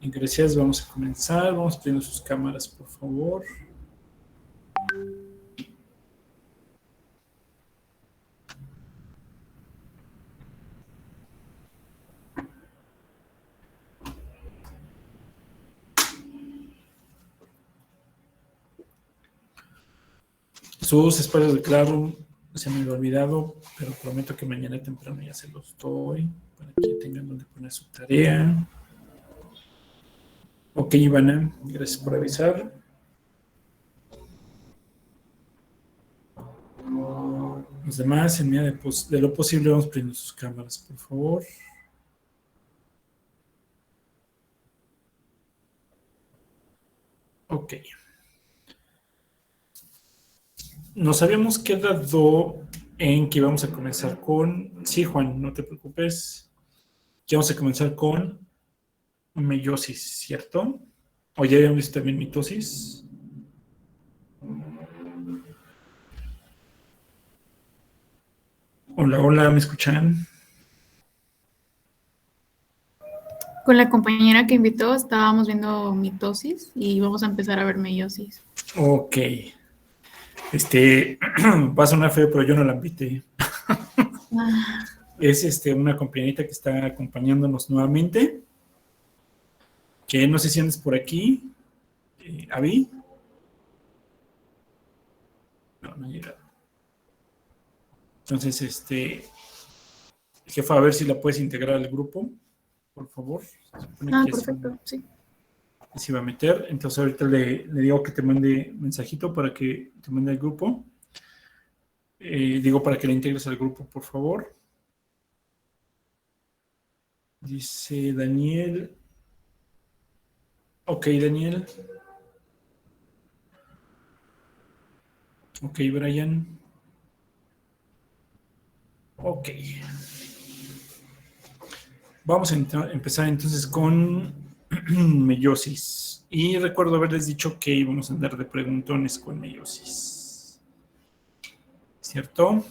Gracias, vamos a comenzar. Vamos poniendo sus cámaras, por favor. Sus espacios de Classroom se me había olvidado, pero prometo que mañana temprano ya se los doy para que tengan donde poner su tarea. Ok, Ivana, gracias por avisar. Los demás, en medida de lo posible, vamos poniendo sus cámaras, por favor. Ok. Nos habíamos quedado en que íbamos a comenzar con... Sí, Juan, no te preocupes. Que vamos a comenzar con meiosis, ¿cierto? ¿O ya habíamos visto también mitosis? Hola, hola, ¿me escuchan? Con la compañera que invitó estábamos viendo mitosis y vamos a empezar a ver meiosis. Ok. Va a sonar feo, pero yo no la invité. Es una compañerita que está acompañándonos nuevamente. Que no sé si andas por aquí. ¿Avi? No, no ha llegado. Entonces, jefa, a ver si la puedes integrar al grupo, por favor. Perfecto, sí. Se va a meter. Entonces ahorita le digo que te mande mensajito para que te mande al grupo. Digo para que la integres al grupo, por favor. Dice Daniel. Ok, Daniel. Ok, Brian. Ok. Vamos a empezar entonces con meiosis. Y recuerdo haberles dicho que íbamos a andar de preguntones con meiosis. ¿Cierto?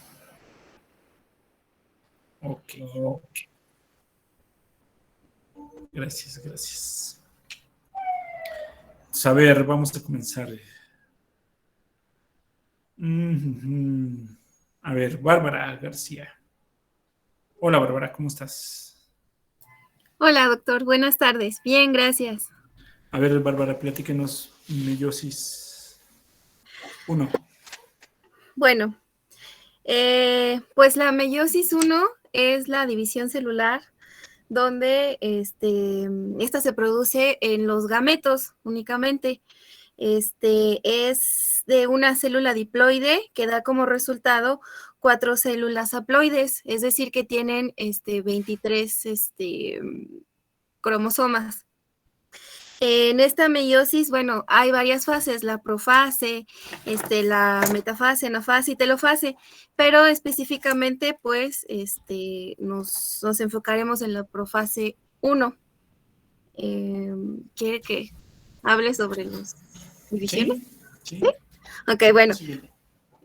Ok. Gracias, gracias. A ver, vamos a comenzar. A ver, Bárbara García. Hola, Bárbara, ¿cómo estás? Hola, doctor. Buenas tardes. Bien, gracias. A ver, Bárbara, platíquenos meiosis 1. Bueno, pues la meiosis 1 es la división celular donde esta se produce en los gametos únicamente. Es de una célula diploide que da como resultado 4 células haploides, es decir, que tienen 23 cromosomas. En esta meiosis, bueno, hay varias fases, la profase, la metafase, anafase y telofase, pero específicamente, pues, nos enfocaremos en la profase 1. ¿Quiere que hable sobre las divisiones? Sí. ¿Sí? Ok, bueno. Sí.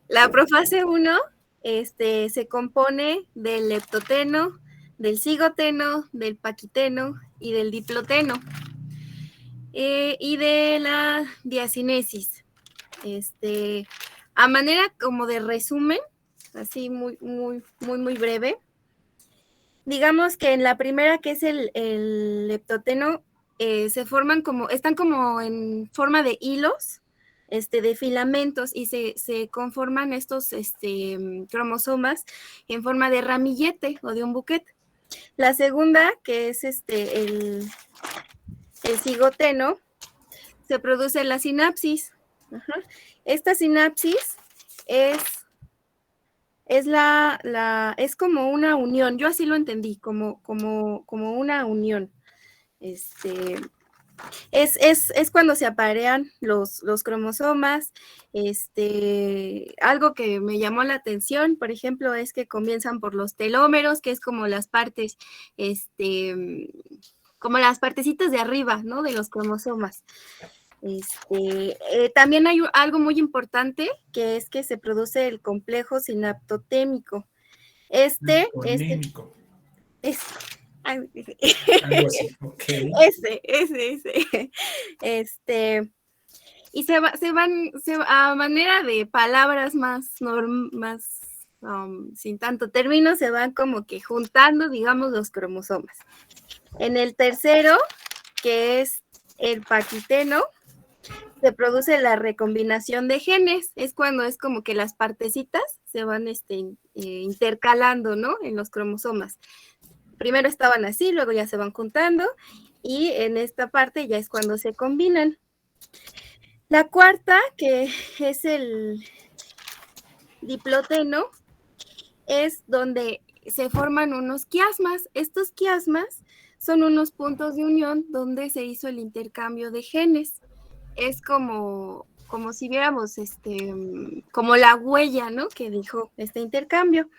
La profase 1 se compone del leptoteno, del cigoteno, del paquiteno y del diploteno. Y de la diacinesis. A manera como de resumen, así muy breve, digamos que en la primera, que es el leptoteno, están como en forma de hilos, de filamentos, y se conforman estos cromosomas en forma de ramillete o de un buquete. La segunda, que es el cigoteno, se produce la sinapsis. Ajá. Esta sinapsis es como una unión. Yo así lo entendí, como una unión. Es cuando se aparean los cromosomas. Algo que me llamó la atención, por ejemplo, es que comienzan por los telómeros, que es como las partes, como las partecitas de arriba, ¿no?, de los cromosomas. También hay algo muy importante, que es que se produce el complejo sinaptotémico. Ay, sí. Algo así, ok. Ese. Y a manera de palabras más sin tanto término, se van como que juntando, digamos, los cromosomas. En el tercero, que es el paquiteno, se produce la recombinación de genes. Es cuando es como que las partecitas se van intercalando, ¿no? En los cromosomas. Primero estaban así, luego ya se van juntando, y en esta parte ya es cuando se combinan. La cuarta, que es el diploteno, es donde se forman unos quiasmas. Estos quiasmas son unos puntos de unión donde se hizo el intercambio de genes. Es como si viéramos como la huella, ¿no? Que dijo este intercambio.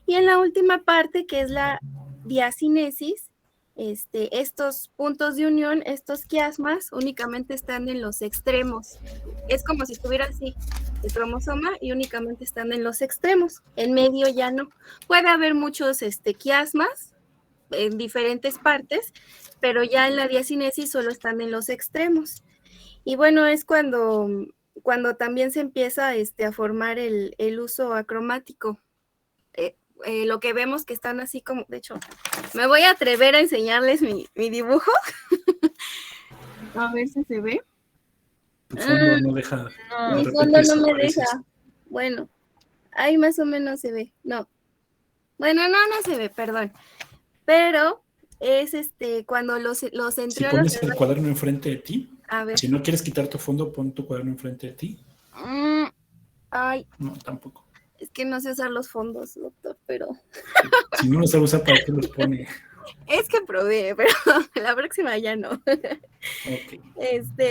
Y en la última parte, que es la diacinesis, estos puntos de unión, estos quiasmas, únicamente están en los extremos. Es como si estuviera así el cromosoma y únicamente están en los extremos. En medio ya no. Puede haber muchos quiasmas en diferentes partes, pero ya en la diacinesis solo están en los extremos. Y bueno, es cuando también se empieza a formar el uso acromático. Lo que vemos que están así como, de hecho, me voy a atrever a enseñarles mi dibujo. A ver si se ve. Tu fondo no deja. Mi fondo no me deja. Bueno, ahí más o menos se ve. No. Bueno, no se ve, perdón. Pero es cuando los centriolos. Si pones el cuaderno enfrente de ti, a ver. Si no quieres quitar tu fondo, pon tu cuaderno enfrente de ti. Ay. No, tampoco. Es que no sé usar los fondos, doctor, pero... Si no los sabe usar, ¿para qué los pone? Es que probé, pero la próxima ya no. Okay.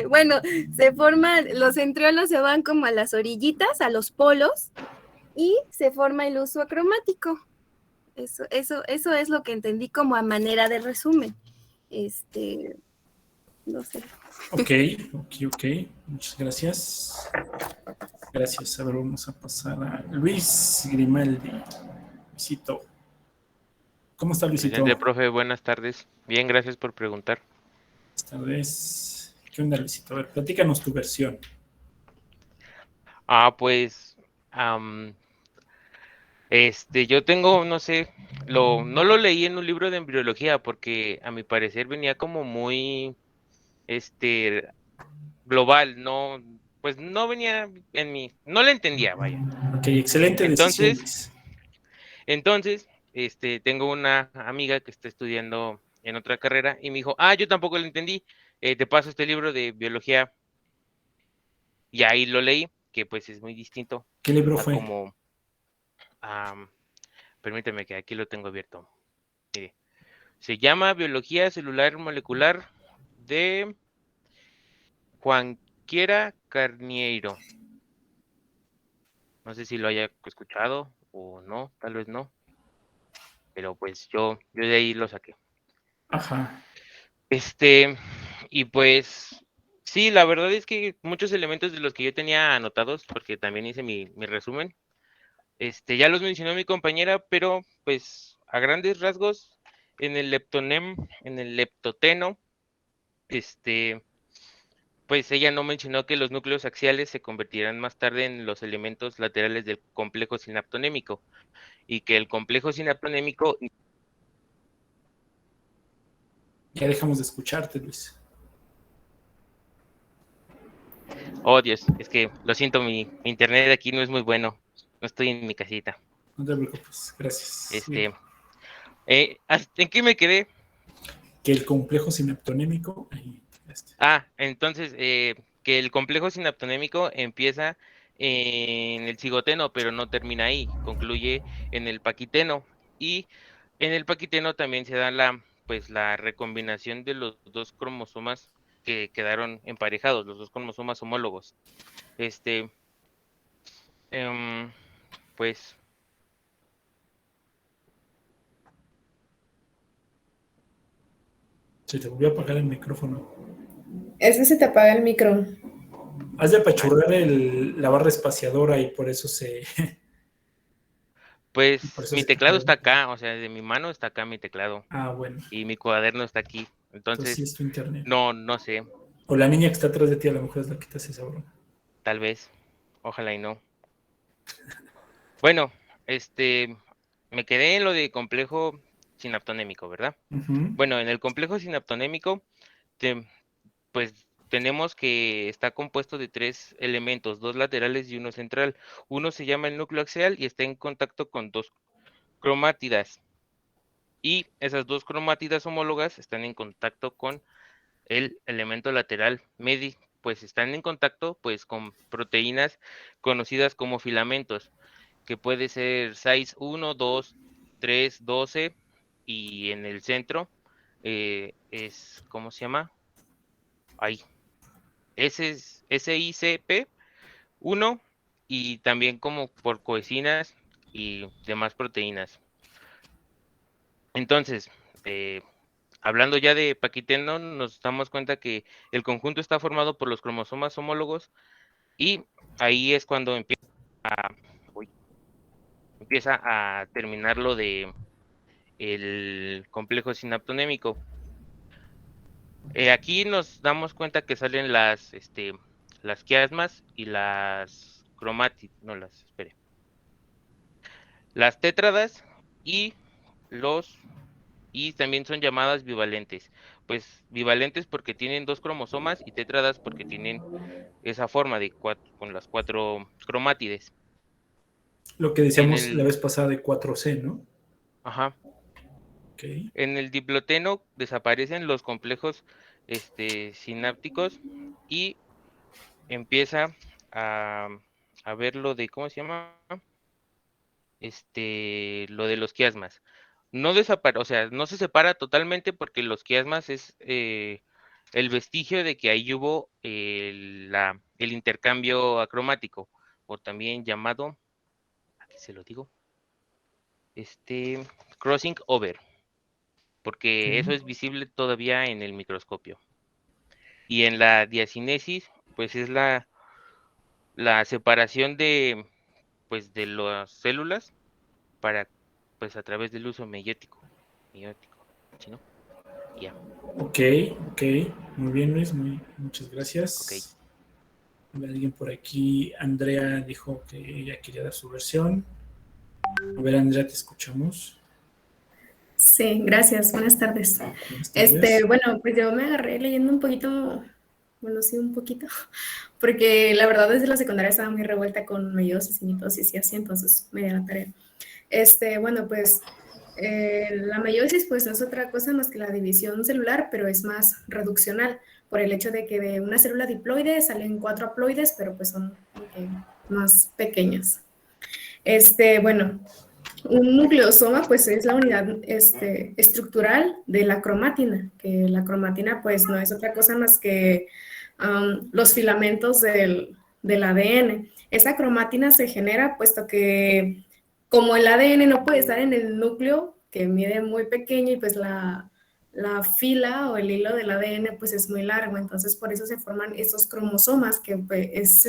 Bueno, se forman, los centriolos se van como a las orillitas, a los polos, y se forma el uso acromático. Eso es lo que entendí como a manera de resumen. No sé. Ok. Muchas gracias. Gracias. A ver, vamos a pasar a Luis Grimaldi. Luisito. ¿Cómo está, Luisito? Presidente, profe, buenas tardes. Bien, gracias por preguntar. Buenas tardes. ¿Qué onda, Luisito? A ver, platícanos tu versión. Pues, yo tengo, no sé, no lo leí en un libro de embriología porque a mi parecer venía como muy, global, no, pues no venía en mi, no lo entendía, vaya. Ok, excelente decisión. Entonces, tengo una amiga que está estudiando en otra carrera y me dijo, yo tampoco lo entendí, te paso este libro de biología y ahí lo leí, que pues es muy distinto. ¿Qué libro fue? Como, permíteme que aquí lo tengo abierto. Mire, se llama Biología Celular Molecular de Juanquiera Carnieiro. No sé si lo haya escuchado o no, tal vez no. Pero pues yo de ahí lo saqué. Ajá. Y pues sí, la verdad es que muchos elementos de los que yo tenía anotados, porque también hice mi resumen, ya los mencionó mi compañera, pero pues a grandes rasgos, en el leptoteno, pues ella no mencionó que los núcleos axiales se convertirán más tarde en los elementos laterales del complejo sinaptonémico, y que el complejo sinaptonémico... Ya dejamos de escucharte, Luis. Oh, Dios, es que lo siento, mi internet aquí no es muy bueno. No estoy en mi casita. No te preocupes, gracias. ¿En qué me quedé? Que el complejo sinaptonémico... Entonces, que el complejo sinaptonémico empieza en el cigoteno, pero no termina ahí, concluye en el paquiteno. Y en el paquiteno también se da la recombinación de los dos cromosomas que quedaron emparejados, los dos cromosomas homólogos. Pues... Se te volvió a apagar el micrófono. Es que se te apaga el micro. Has de apachurrar la barra espaciadora y por eso se... Pues Por eso mi es que teclado está pregunto. acá, o sea, de mi mano está acá mi teclado Ah, bueno. y mi cuaderno está aquí. Entonces sí Entonces, es tu internet. no sé, O la niña que está atrás de ti a lo mejor es la que te hace esa broma. tal vez, ojalá y no. Bueno, me quedé en lo de complejo sinaptonémico, ¿verdad? Ujú. Bueno, en el complejo sinaptonémico, te- pues tenemos que está compuesto de 3 elementos, 2 laterales y uno central. Uno se llama el núcleo axial y está en contacto con 2 cromátidas. Y esas 2 cromátidas homólogas están en contacto con el elemento lateral medio, pues están en contacto pues con proteínas conocidas como filamentos, que puede ser 6, 1, 2, 3, 12, y en el centro es, ¿cómo se llama? Ahí, ese es SICP1, y también como por coecinas y demás proteínas. Entonces, hablando ya de paquiteno, nos damos cuenta que el conjunto está formado por los cromosomas homólogos y ahí es cuando empieza a terminar lo de el complejo sinaptonémico. Aquí nos damos cuenta que salen las quiasmas y las cromátidas, no las, espere, las tétradas y los y también son llamadas bivalentes. Pues bivalentes porque tienen 2 cromosomas y tétradas porque tienen esa forma de con las 4 cromátides. Lo que En decíamos la el, vez pasada de 4C, ¿no? ajá, Ok. en el diploteno desaparecen los complejos sinápticos y empieza a, a ver lo de, ¿cómo se llama? Lo de los quiasmas. No o sea, no se separa totalmente porque los quiasmas es el vestigio de que ahí hubo el intercambio acromático, o también llamado, aquí se lo digo, crossing over, porque eso Ok. es visible todavía en el microscopio. Y en la diacinesis, pues es la separación pues, de las células para, pues a través del uso meiótico, ¿sí, no? Ya, Ok, ok. Muy bien, Luis. Muchas ok. gracias. Alguien por aquí, Andrea, dijo que ella quería dar su versión. A ver, Andrea, te escuchamos. Sí, gracias. Buenas tardes. Buenas tardes. Bueno, pues yo me agarré leyendo un poquito, bueno, sí, un poquito, porque la verdad desde la secundaria estaba muy revuelta con meiosis y mitosis y así, entonces me di la tarea. Bueno, pues la meiosis pues no es otra cosa más que la división celular, pero es más reduccional, por el hecho de que de una célula diploide salen 4 haploides, pero pues son como que más pequeñas. Bueno, un nucleosoma pues es la unidad estructural de la cromátina, que la cromátina pues no es otra cosa más que los filamentos del ADN. Esa cromátina se genera puesto que como el ADN no puede estar en el núcleo, que mide muy pequeño y pues la fila o el hilo del ADN pues es muy largo, entonces por eso se forman estos cromosomas que pues, es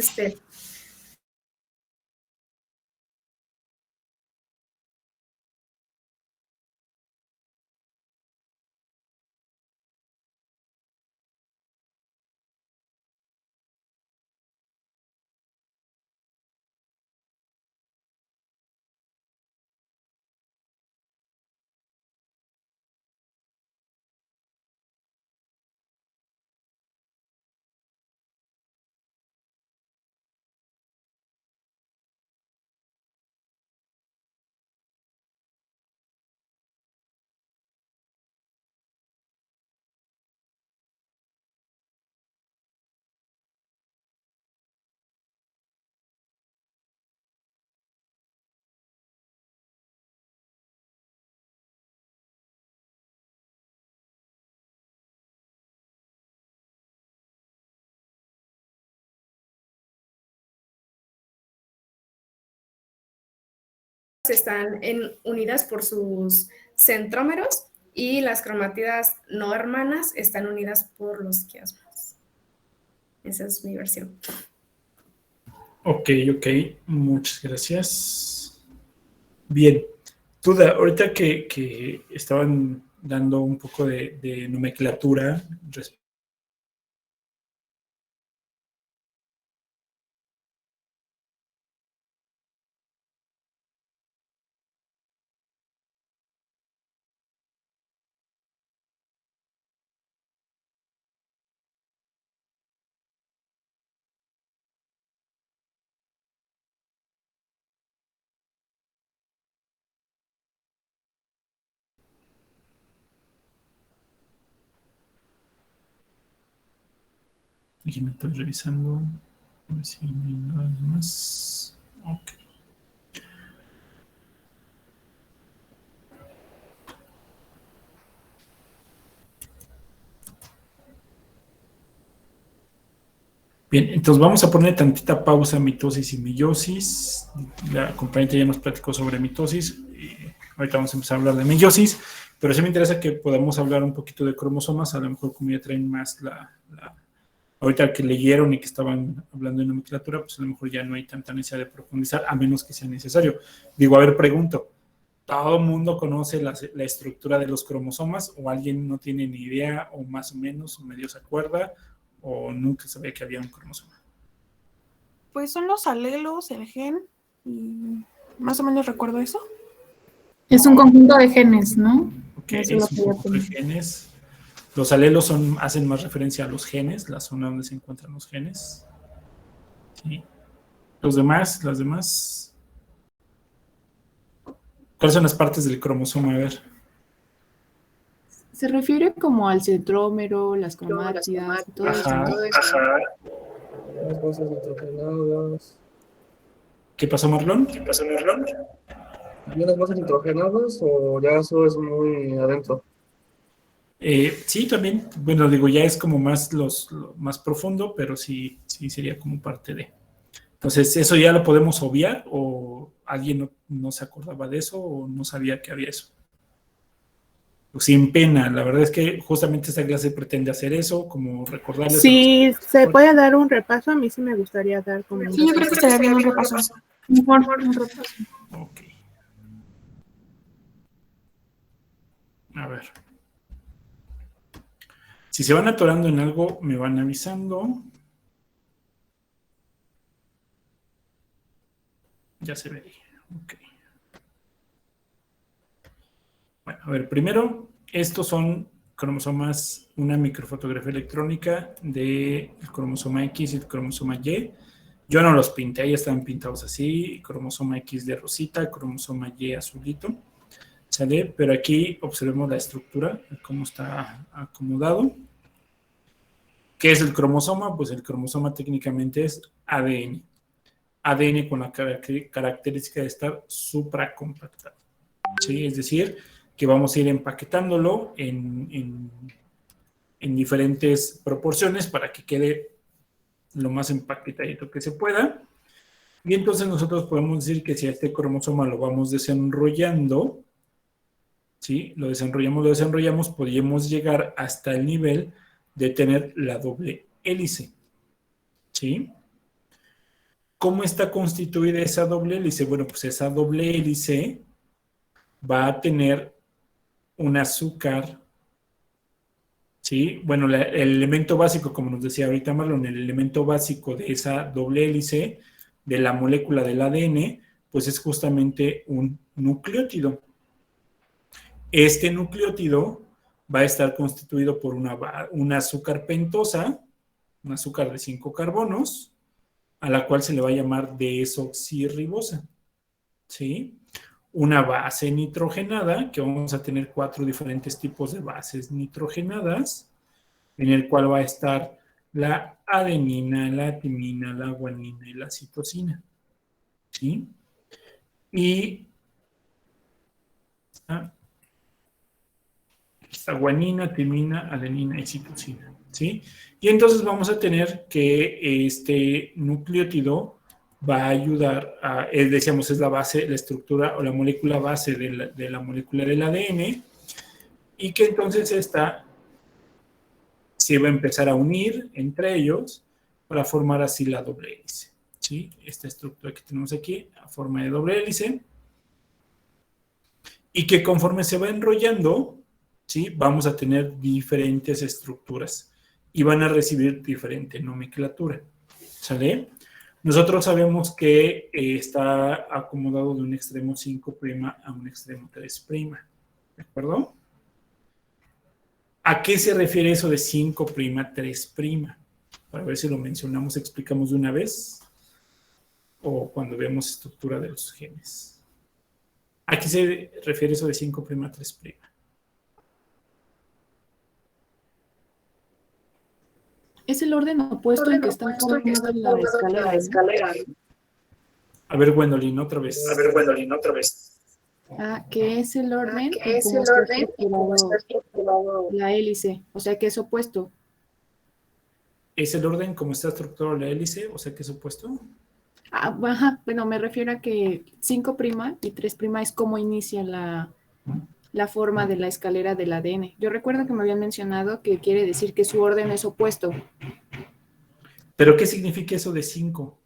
están unidas por sus centrómeros y las cromátidas no hermanas están unidas por los quiasmas. Esa es mi versión. Ok, ok. Muchas gracias. Bien. Duda, ahorita que estaban dando un poco de nomenclatura respecto aquí me estoy revisando. A ver si hay algo más. Ok. Bien, entonces vamos a poner tantita pausa a mitosis y meiosis. La compañera ya nos platicó sobre mitosis. Ahorita vamos a empezar a hablar de meiosis, pero sí me interesa que podamos hablar un poquito de cromosomas, a lo mejor como ya traen más ahorita que leyeron y que estaban hablando de nomenclatura, pues a lo mejor ya no hay tanta necesidad de profundizar, a menos que sea necesario. Digo, a ver, pregunto, ¿todo el mundo conoce la estructura de los cromosomas o alguien no tiene ni idea o más o menos o medio se acuerda o nunca sabía que había un cromosoma? Pues son los alelos, el gen, y más o menos recuerdo eso. Es un conjunto de genes, ¿no? Ok, Eso es lo un que yo conjunto de tenía. genes. Los alelos hacen más referencia a los genes, la zona donde se encuentran los genes. Sí. Las demás. ¿Cuáles son las partes del cromosoma? A ver. Se refiere como al centrómero, las cromátidas, todo eso, Ajá, ¿no? ajá. Las bases nitrogenadas. ¿Qué pasó, Marlon? ¿Y unas bases nitrogenadas o ya eso es muy adentro? Sí, también. Bueno, digo, ya es como más más profundo, pero sí sería como parte de. Entonces, ¿eso ya lo podemos obviar o alguien no se acordaba de eso o no sabía que había eso? Pues sin pena, la verdad es que justamente esta clase pretende hacer eso, como recordarles. Si se puede dar un repaso, a mí sí me gustaría dar como un Sí, yo creo que estaría bien un repaso. Mejor un repaso. Ok. A ver. Si se van atorando en algo, me van avisando. Ya se ve ahí. Ok. Bueno, a ver, primero, estos son cromosomas, una microfotografía electrónica del cromosoma X y el cromosoma Y. Yo no los pinté, ahí están pintados así, cromosoma X de rosita, cromosoma Y azulito, ¿sale? Pero aquí observemos la estructura, cómo está acomodado. ¿Qué es el cromosoma? Pues el cromosoma técnicamente es ADN. ADN con la característica de estar supracompactado, ¿sí? Es decir, que vamos a ir empaquetándolo en diferentes proporciones para que quede lo más empaquetadito que se pueda. Y entonces nosotros podemos decir que si a este cromosoma lo vamos desenrollando, ¿sí? Lo desenrollamos, podríamos llegar hasta el nivel de tener la doble hélice, ¿sí? ¿Cómo está constituida esa doble hélice? Bueno, pues esa doble hélice va a tener un azúcar, ¿sí? Bueno, el elemento básico, como nos decía ahorita Marlon, el elemento básico de esa doble hélice de la molécula del ADN, pues es justamente un nucleótido. Este nucleótido va a estar constituido por un azúcar pentosa, un azúcar de 5 carbonos, a la cual se le va a llamar desoxirribosa, ¿sí? Una base nitrogenada, que vamos a tener 4 diferentes tipos de bases nitrogenadas, en el cual va a estar la adenina, la timina, la guanina y la citosina, ¿sí? Y esta guanina, timina, adenina y citosina, ¿sí? Y entonces vamos a tener que este nucleótido va a ayudar a, decíamos, es la base, la estructura o la molécula base de la molécula del ADN, y que entonces esta se va a empezar a unir entre ellos para formar así la doble hélice, ¿sí? Esta estructura que tenemos aquí, a forma de doble hélice. y que conforme se va enrollando, ¿sí? Vamos a tener diferentes estructuras y van a recibir diferente nomenclatura, ¿sale? Nosotros sabemos que está acomodado de un extremo 5' a un extremo 3', ¿de acuerdo? ¿A qué se refiere eso de 5', 3'? Para ver si lo mencionamos, explicamos de una vez o cuando vemos estructura de los genes. ¿A qué se refiere eso de 5', 3'? Es el orden opuesto en que están formando la escalera. A ver, Gwendolyn, otra vez. Que es el orden como está estructurado la hélice, o sea que es opuesto. ¿Es el orden como está estructurado la hélice? O sea, que es opuesto. Bueno, me refiero a que 5' y 3' es como inicia la forma de la escalera del ADN. Yo recuerdo que me habían mencionado que quiere decir que su orden es opuesto. ¿Pero qué significa eso de 5?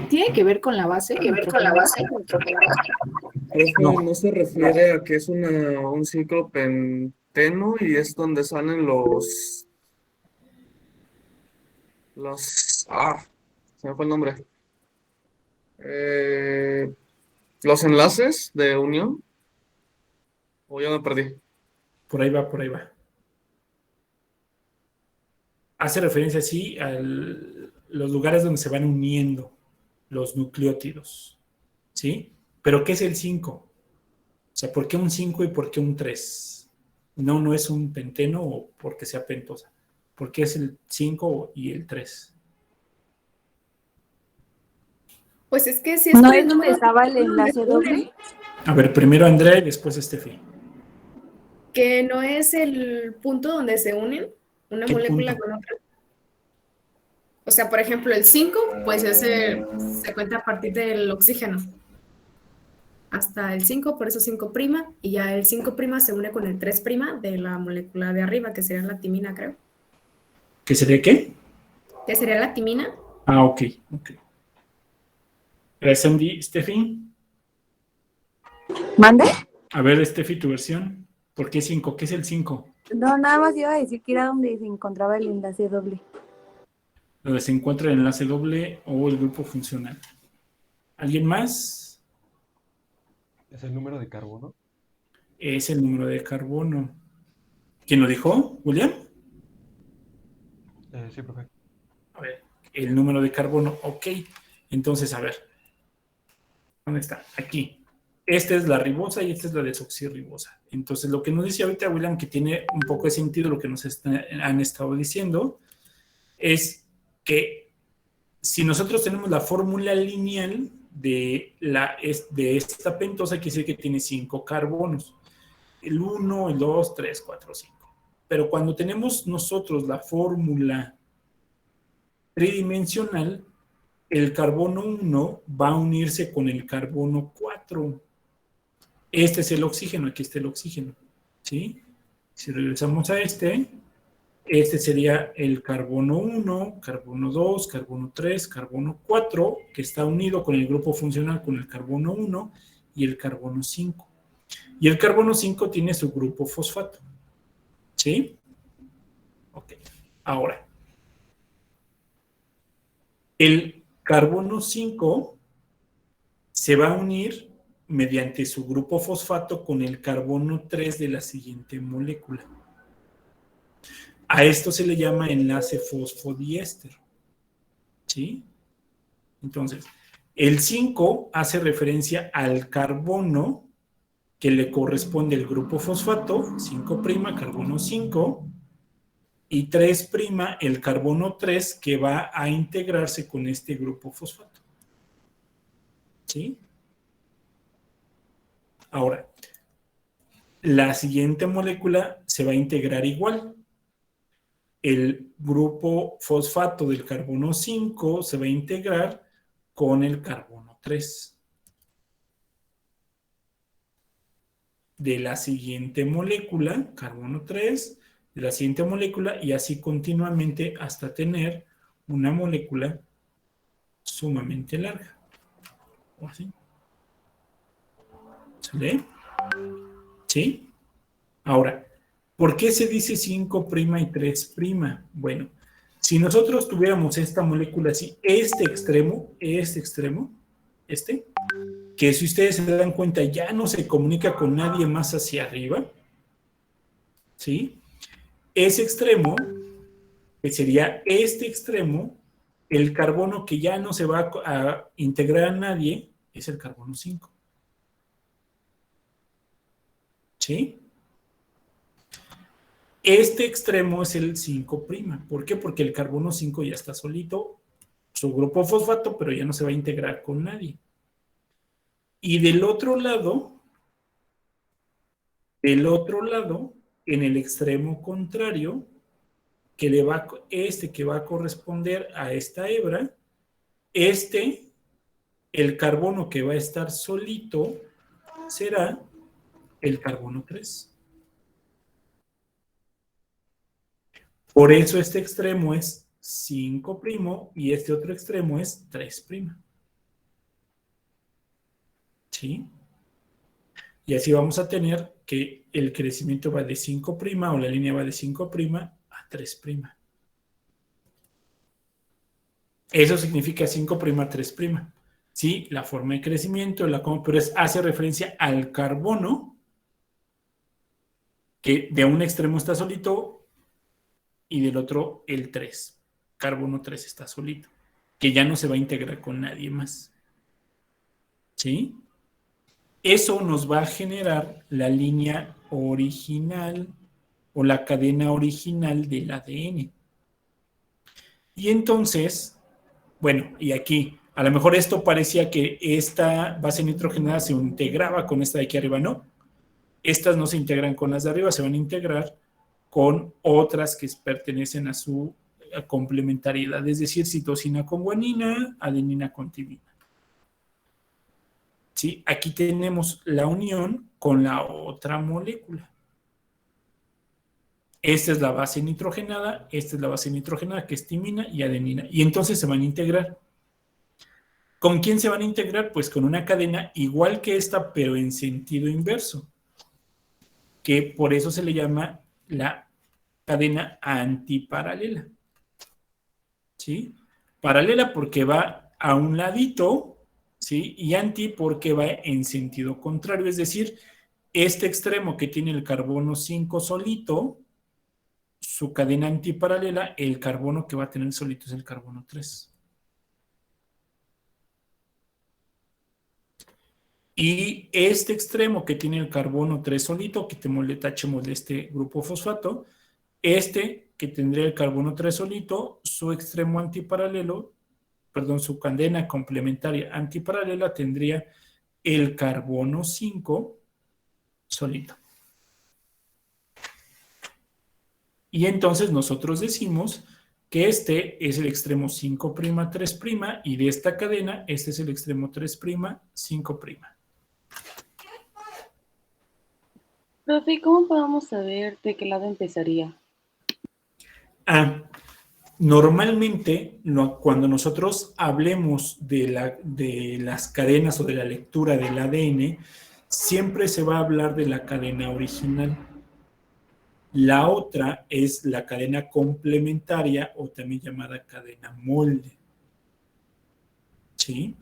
¿Tiene que ver con la base? No se refiere a que es un ciclo penteno y es donde salen se me fue el nombre. Los enlaces de unión. ¿O ya me perdí? Por ahí va. Hace referencia, sí, a los lugares donde se van uniendo los nucleótidos, ¿sí? ¿Pero qué es el 5? O sea, ¿por qué un 5 y por qué un 3? No es un penteno o porque sea pentosa. ¿Por qué es el 5 y el 3? Pues es que si ¿No es donde estaba el enlace doble? A ver, primero Andrea y después Estefi. Que no es el punto donde se unen una molécula con otra. O sea, por ejemplo, el 5, pues ese se cuenta a partir del oxígeno. Hasta el 5, por eso 5', y ya el 5' se une con el 3' de la molécula de arriba, que sería la timina, creo. ¿Qué sería qué? ¿Qué sería la timina? Ok. Gracias, Andy. Estefi. ¿Mande? A ver, Estefi, tu versión. ¿Por qué 5? ¿Qué es el 5? No, nada más iba a decir que era donde se encontraba el enlace doble. Donde se encuentra el enlace doble o el grupo funcional. ¿Alguien más? ¿Es el número de carbono? Es el número de carbono. ¿Quién lo dijo? ¿William? Sí, profe. A ver, el número de carbono. Ok. Entonces, a ver. ¿Dónde está? Aquí. Esta es la ribosa y esta es la desoxirribosa. Entonces, lo que nos dice ahorita William, que tiene un poco de sentido lo que nos han estado diciendo, es que si nosotros tenemos la fórmula lineal de esta pentosa, quiere decir que tiene 5 carbonos. El 1, el 2, 3, 4, 5. Pero cuando tenemos nosotros la fórmula tridimensional, el carbono 1 va a unirse con el carbono 4. Este es el oxígeno, aquí está el oxígeno, ¿sí? Si regresamos a este sería el carbono 1, carbono 2, carbono 3, carbono 4, que está unido con el grupo funcional con el carbono 1 y el carbono 5. Y el carbono 5 tiene su grupo fosfato, ¿sí? Ok, ahora, el carbono 5 se va a unir mediante su grupo fosfato con el carbono 3 de la siguiente molécula. A esto se le llama enlace fosfodiéster, ¿sí? Entonces, el 5 hace referencia al carbono que le corresponde el grupo fosfato, 5', carbono 5, y 3', el carbono 3, que va a integrarse con este grupo fosfato, ¿sí? Ahora, la siguiente molécula se va a integrar igual. El grupo fosfato del carbono 5 se va a integrar con el carbono 3. De la siguiente molécula, carbono 3, de la siguiente molécula, y así continuamente hasta tener una molécula sumamente larga. ¿O así? ¿Sale? ¿Sí? Ahora, ¿por qué se dice 5' y 3'? Bueno, si nosotros tuviéramos esta molécula así, este extremo, que si ustedes se dan cuenta ya no se comunica con nadie más hacia arriba, ¿sí? Ese extremo, que sería este extremo, el carbono que ya no se va a integrar a nadie, es el carbono 5. ¿Sí? Este extremo es el 5'. ¿Por qué? Porque el carbono 5 ya está solito, su grupo fosfato, pero ya no se va a integrar con nadie. Y del otro lado, en el extremo contrario, que va a corresponder a esta hebra, el carbono que va a estar solito será el carbono 3. Por eso este extremo es 5' y este otro extremo es 3'. ¿Sí? Y así vamos a tener que el crecimiento va de 5' o la línea va de 5' a 3'. Eso significa 5' a 3'. ¿Sí? La forma de crecimiento, pero hace referencia al carbono que de un extremo está solito y del otro el 3. Carbono 3 está solito, que ya no se va a integrar con nadie más. ¿Sí? Eso nos va a generar la línea original o la cadena original del ADN. Y entonces, bueno, y aquí, a lo mejor esto parecía que esta base nitrogenada se integraba con esta de aquí arriba, no. Estas no se integran con las de arriba, se van a integrar con otras que pertenecen a su complementariedad, es decir, citosina con guanina, adenina con timina. ¿Sí? Aquí tenemos la unión con la otra molécula. Esta es la base nitrogenada, que es timina y adenina, y entonces se van a integrar. ¿Con quién se van a integrar? Pues con una cadena igual que esta, pero en sentido inverso, que por eso se le llama la cadena antiparalela. ¿Sí? Paralela porque va a un ladito, ¿sí? Y anti porque va en sentido contrario, es decir, este extremo que tiene el carbono 5 solito, su cadena antiparalela, el carbono que va a tener solito es el carbono 3. Y este extremo que tiene el carbono 3 solito, tachemos de este grupo fosfato, que tendría el carbono 3 solito, su extremo antiparalelo, su cadena complementaria antiparalela tendría el carbono 5 solito. Y entonces nosotros decimos que este es el extremo 5', 3', y de esta cadena, este es el extremo 3', 5'. Profe, ¿cómo podemos saber de qué lado empezaría? Normalmente, cuando nosotros hablemos de las cadenas o de la lectura del ADN, siempre se va a hablar de la cadena original. La otra es la cadena complementaria o también llamada cadena molde. ¿Sí?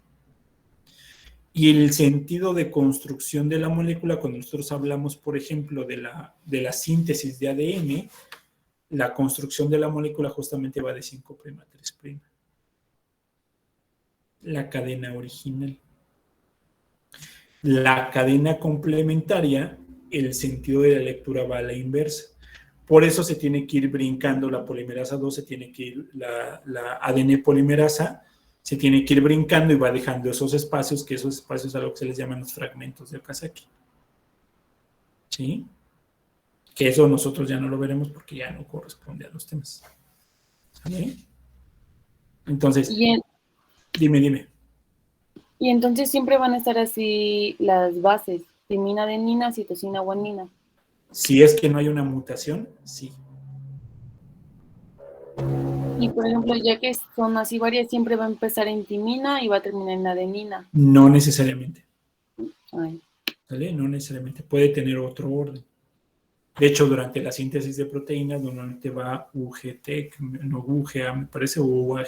Y el sentido de construcción de la molécula, cuando nosotros hablamos, por ejemplo, de la síntesis de ADN, la construcción de la molécula justamente va de 5' a 3'. La cadena original. La cadena complementaria, el sentido de la lectura va a la inversa. Por eso se tiene que ir brincando la polimerasa 2, la ADN polimerasa, se tiene que ir brincando y va dejando esos espacios, que esos espacios a lo que se les llaman los fragmentos de Okazaki. ¿Sí? Que eso nosotros ya no lo veremos porque ya no corresponde a los temas. ¿Sí? Entonces, dime. Y entonces siempre van a estar así las bases, timina, adenina, citosina, guanina. Si es que no hay una mutación, sí. Y por ejemplo, ya que son así varias, siempre va a empezar en timina y va a terminar en adenina. No necesariamente. Ay. ¿Sale? No necesariamente, puede tener otro orden. De hecho, durante la síntesis de proteínas normalmente va UGT, no UGA, me parece, o UAG,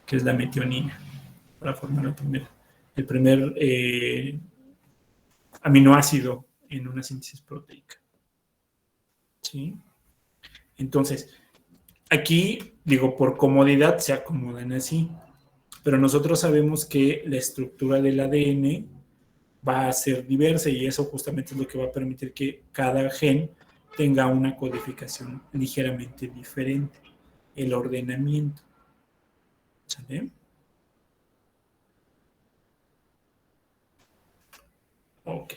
que es la metionina, para formar el primer aminoácido en una síntesis proteica. ¿Sí? Entonces, aquí, digo, por comodidad se acomodan así, pero nosotros sabemos que la estructura del ADN va a ser diversa y eso justamente es lo que va a permitir que cada gen tenga una codificación ligeramente diferente, el ordenamiento. ¿Sale? Ok.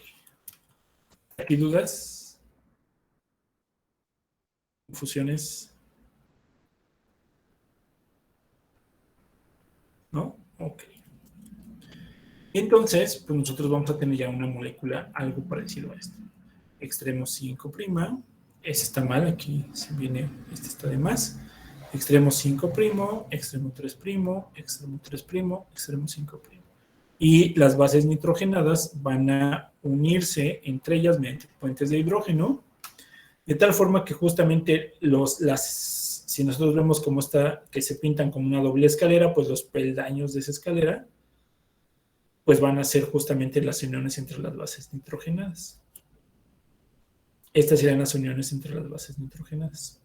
¿Hay dudas? ¿Confusiones? ¿No? Ok. Entonces, pues nosotros vamos a tener ya una molécula algo parecido a esto. Extremo 5', ese está mal, aquí se viene, este está de más. Extremo 5', extremo 3', extremo 3', extremo 5'. Y las bases nitrogenadas van a unirse entre ellas mediante puentes de hidrógeno, de tal forma que justamente si nosotros vemos cómo está, que se pintan como una doble escalera, pues los peldaños de esa escalera pues van a ser justamente las uniones entre las bases nitrogenadas. Estas serán las uniones entre las bases nitrogenadas.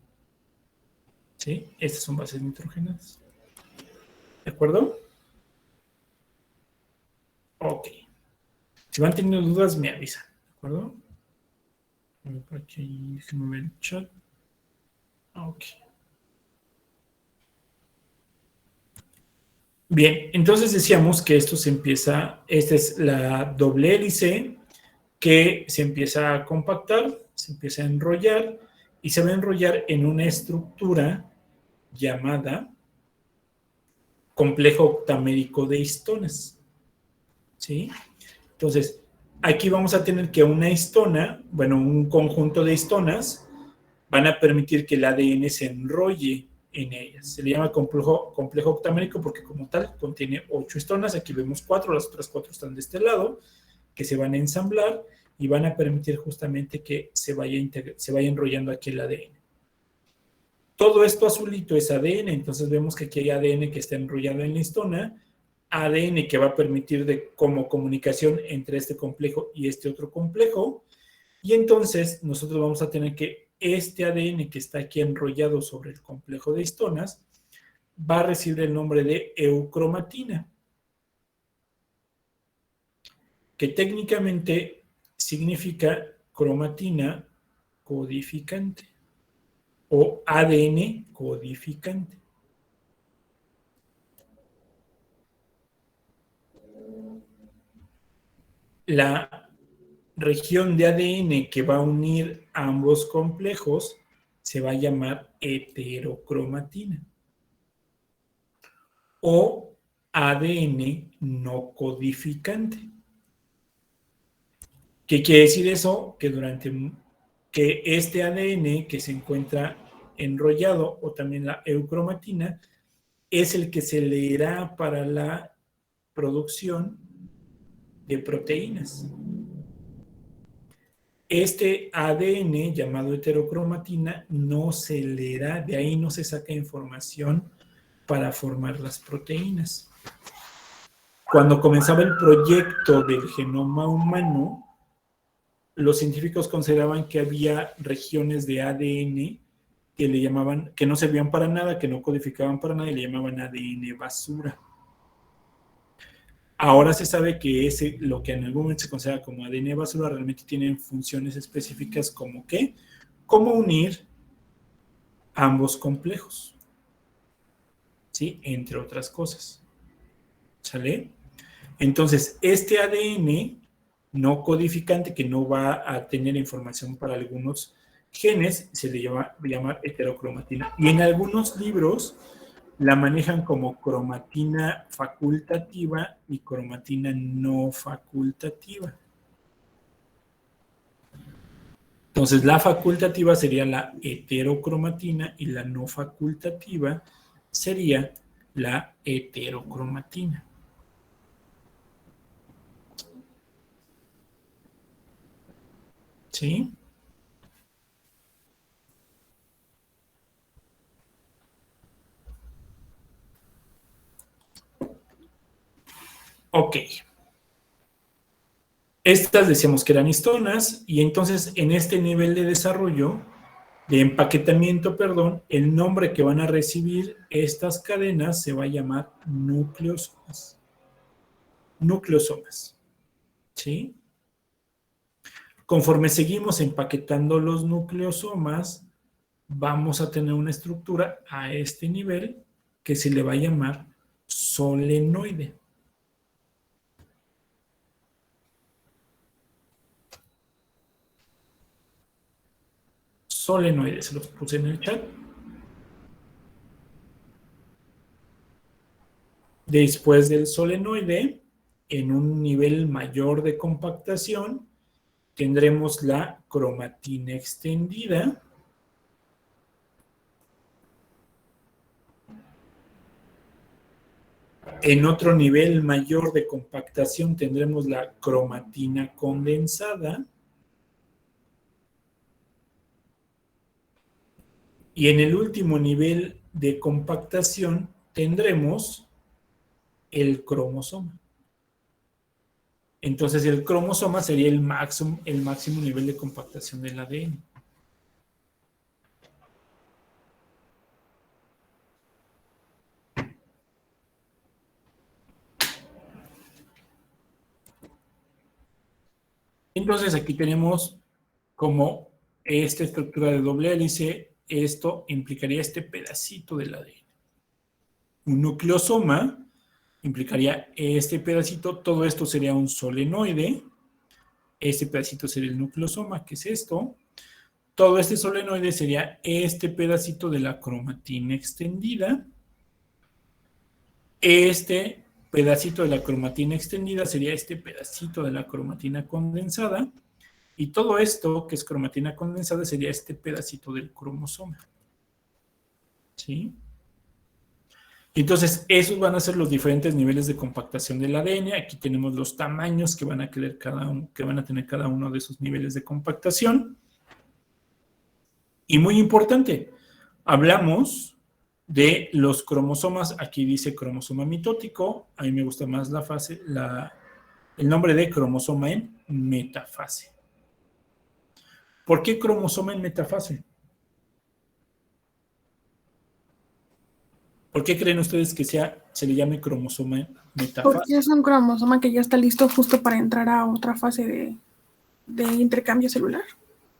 ¿Sí? Estas son bases nitrogenadas. ¿De acuerdo? Ok. Si van teniendo dudas, me avisan. ¿De acuerdo? Por aquí, déjenme ver el chat. Ok. Bien, entonces decíamos que esto se empieza, esta es la doble hélice que se empieza a compactar, se empieza a enrollar y se va a enrollar en una estructura llamada complejo octamérico de histonas. ¿Sí? Entonces, aquí vamos a tener que una histona, bueno, un conjunto de histonas van a permitir que el ADN se enrolle en ellas. Se le llama complejo octamérico porque como tal contiene 8 histonas. Aquí vemos 4, las otras 4 están de este lado, que se van a ensamblar y van a permitir justamente que se vaya enrollando aquí el ADN. Todo esto azulito es ADN, entonces vemos que aquí hay ADN que está enrollado en la histona, ADN que va a permitir como comunicación entre este complejo y este otro complejo, y entonces nosotros vamos a tener que este ADN que está aquí enrollado sobre el complejo de histonas va a recibir el nombre de eucromatina, que técnicamente significa cromatina codificante o ADN codificante. La región de ADN que va a unir ambos complejos se va a llamar heterocromatina o ADN no codificante. ¿Qué quiere decir eso? Que este ADN que se encuentra enrollado o también la eucromatina es el que se leerá para la producción de proteínas. Este ADN llamado heterocromatina no se leerá, de ahí no se saca información para formar las proteínas. Cuando comenzaba el proyecto del genoma humano, los científicos consideraban que había regiones de ADN que le llamaban, que no servían para nada, que no codificaban para nada y le llamaban ADN basura. Ahora se sabe que lo que en algún momento se considera como ADN basura realmente tienen funciones específicas como ¿qué? Como unir ambos complejos, ¿sí? Entre otras cosas. ¿Sale? Entonces, este ADN no codificante que no va a tener información para algunos genes se le llama heterocromatina. Y en algunos libros la manejan como cromatina facultativa y cromatina no facultativa. Entonces, la facultativa sería la heterocromatina y la no facultativa sería la heterocromatina. ¿Sí? Ok. Estas decíamos que eran histonas y entonces en este nivel de desarrollo, de empaquetamiento, perdón, el nombre que van a recibir estas cadenas se va a llamar nucleosomas. Nucleosomas. ¿Sí? Conforme seguimos empaquetando los nucleosomas, vamos a tener una estructura a este nivel que se le va a llamar solenoide. Solenoide, se los puse en el chat. Después del solenoide, en un nivel mayor de compactación, tendremos la cromatina extendida. En otro nivel mayor de compactación tendremos la cromatina condensada. Y en el último nivel de compactación tendremos el cromosoma. Entonces el cromosoma sería el máximo nivel de compactación del ADN. Entonces aquí tenemos como esta estructura de doble hélice, esto implicaría este pedacito del ADN. Un nucleosoma implicaría este pedacito, todo esto sería un solenoide, este pedacito sería el nucleosoma, que es esto. Todo este solenoide sería este pedacito de la cromatina extendida. Este pedacito de la cromatina extendida sería este pedacito de la cromatina condensada. Y todo esto, que es cromatina condensada, sería este pedacito del cromosoma. ¿Sí? Entonces, esos van a ser los diferentes niveles de compactación del ADN. Aquí tenemos los tamaños que van a tener cada uno de esos niveles de compactación. Y muy importante, hablamos de los cromosomas. Aquí dice cromosoma mitótico. A mí me gusta más el nombre de cromosoma en metafase. ¿Por qué cromosoma en metafase? ¿Por qué creen ustedes que se le llame cromosoma en metafase? Porque es un cromosoma que ya está listo justo para entrar a otra fase de intercambio celular.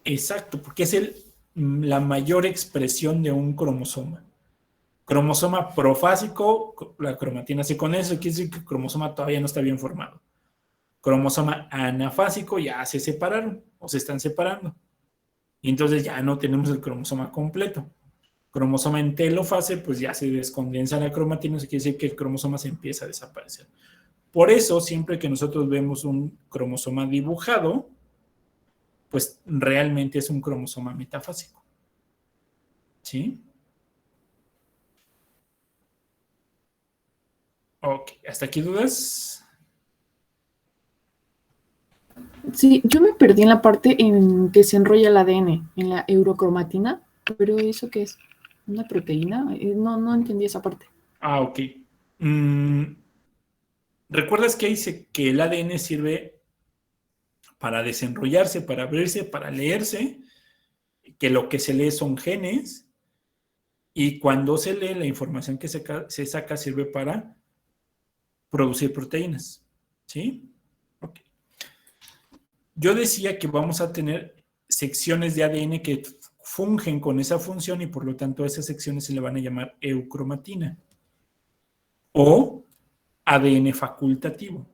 Exacto, porque es la mayor expresión de un cromosoma. Cromosoma profásico, la cromatina se con eso, quiere decir que el cromosoma todavía no está bien formado. Cromosoma anafásico, ya se separaron o se están separando. Y entonces ya no tenemos el cromosoma completo. Cromosoma en telofase, pues ya se descondensa la cromatina, eso quiere decir que el cromosoma se empieza a desaparecer. Por eso, siempre que nosotros vemos un cromosoma dibujado, pues realmente es un cromosoma metafásico. ¿Sí? Ok, ¿hasta aquí dudas? Sí, yo me perdí en la parte en que se enrolla el ADN, en la eurocromatina, pero ¿eso qué es? ¿Una proteína? No entendí esa parte. Ah, ok. ¿Recuerdas que dice que el ADN sirve para desenrollarse, para abrirse, para leerse? Que lo que se lee son genes y cuando se lee la información que se saca sirve para producir proteínas. ¿Sí? Ok. Yo decía que vamos a tener secciones de ADN que fungen con esa función y por lo tanto a esas secciones se le van a llamar eucromatina o ADN facultativo.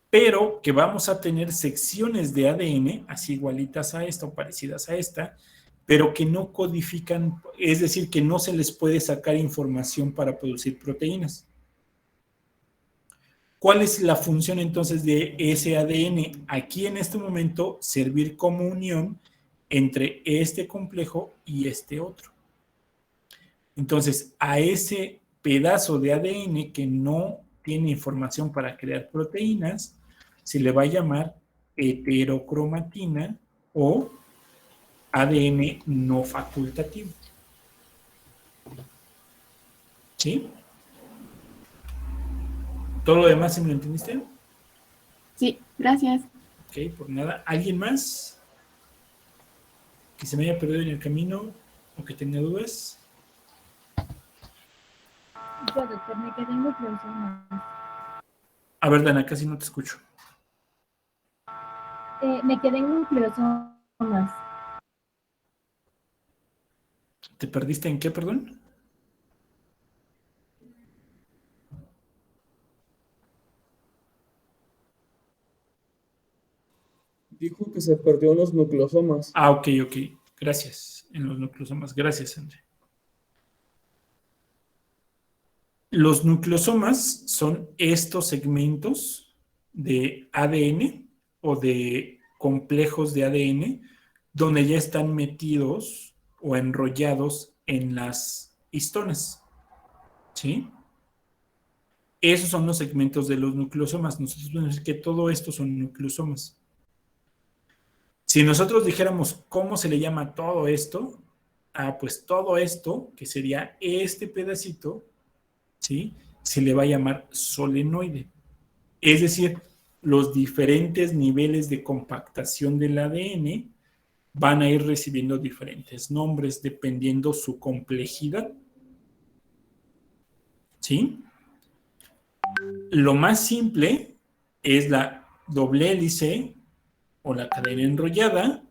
Pero que vamos a tener secciones de ADN así igualitas a esta o parecidas a esta, pero que no codifican, es decir, que no se les puede sacar información para producir proteínas. ¿Cuál es la función entonces de ese ADN? Aquí en este momento servir como unión entre este complejo y este otro. Entonces, a ese pedazo de ADN que no tiene información para crear proteínas, se le va a llamar heterocromatina o ADN no facultativo. ¿Sí? ¿Todo lo demás sí me lo entendiste? Sí, gracias. Ok, por nada. ¿Alguien más que se me haya perdido en el camino o que tenga dudas? Yo, doctor, me quedé en nucleosomas. A ver, Dana, casi no te escucho. Me quedé en nucleosomas. ¿Te perdiste en qué, perdón? Dijo que se perdió en los nucleosomas. Ah, ok. Gracias. En los nucleosomas. Gracias, André. Los nucleosomas son estos segmentos de ADN o de complejos de ADN donde ya están metidos o enrollados en las histonas. ¿Sí? Esos son los segmentos de los nucleosomas. Nosotros podemos decir que todo esto son nucleosomas. Si nosotros dijéramos cómo se le llama todo esto, pues todo esto, que sería este pedacito, ¿sí? Se le va a llamar solenoide. Es decir, los diferentes niveles de compactación del ADN van a ir recibiendo diferentes nombres dependiendo su complejidad. ¿Sí? Lo más simple es la doble hélice o la cadena enrollada.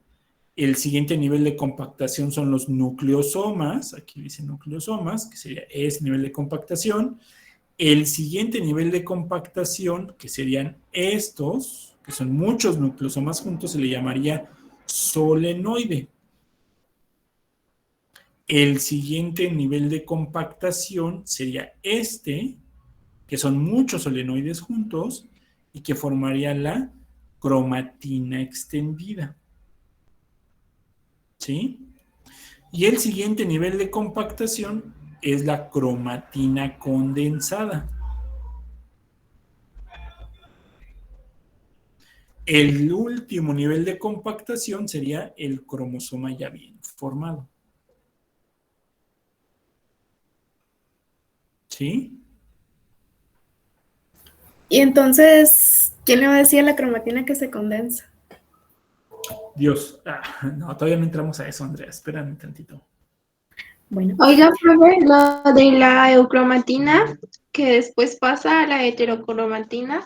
El siguiente nivel de compactación son los nucleosomas. Aquí dice nucleosomas, que sería ese nivel de compactación. El siguiente nivel de compactación, que serían estos, que son muchos nucleosomas juntos, se le llamaría solenoide. El siguiente nivel de compactación sería este, que son muchos solenoides juntos y que formaría la cromatina extendida. ¿Sí? Y el siguiente nivel de compactación es la cromatina condensada. El último nivel de compactación sería el cromosoma ya bien formado. ¿Sí? Y entonces, ¿quién le va a decir a la cromatina que se condensa? Dios, no, todavía no entramos a eso, Andrea, espérame tantito. Bueno. Oiga, profe, lo de la eucromatina, que después pasa a la heterocromatina,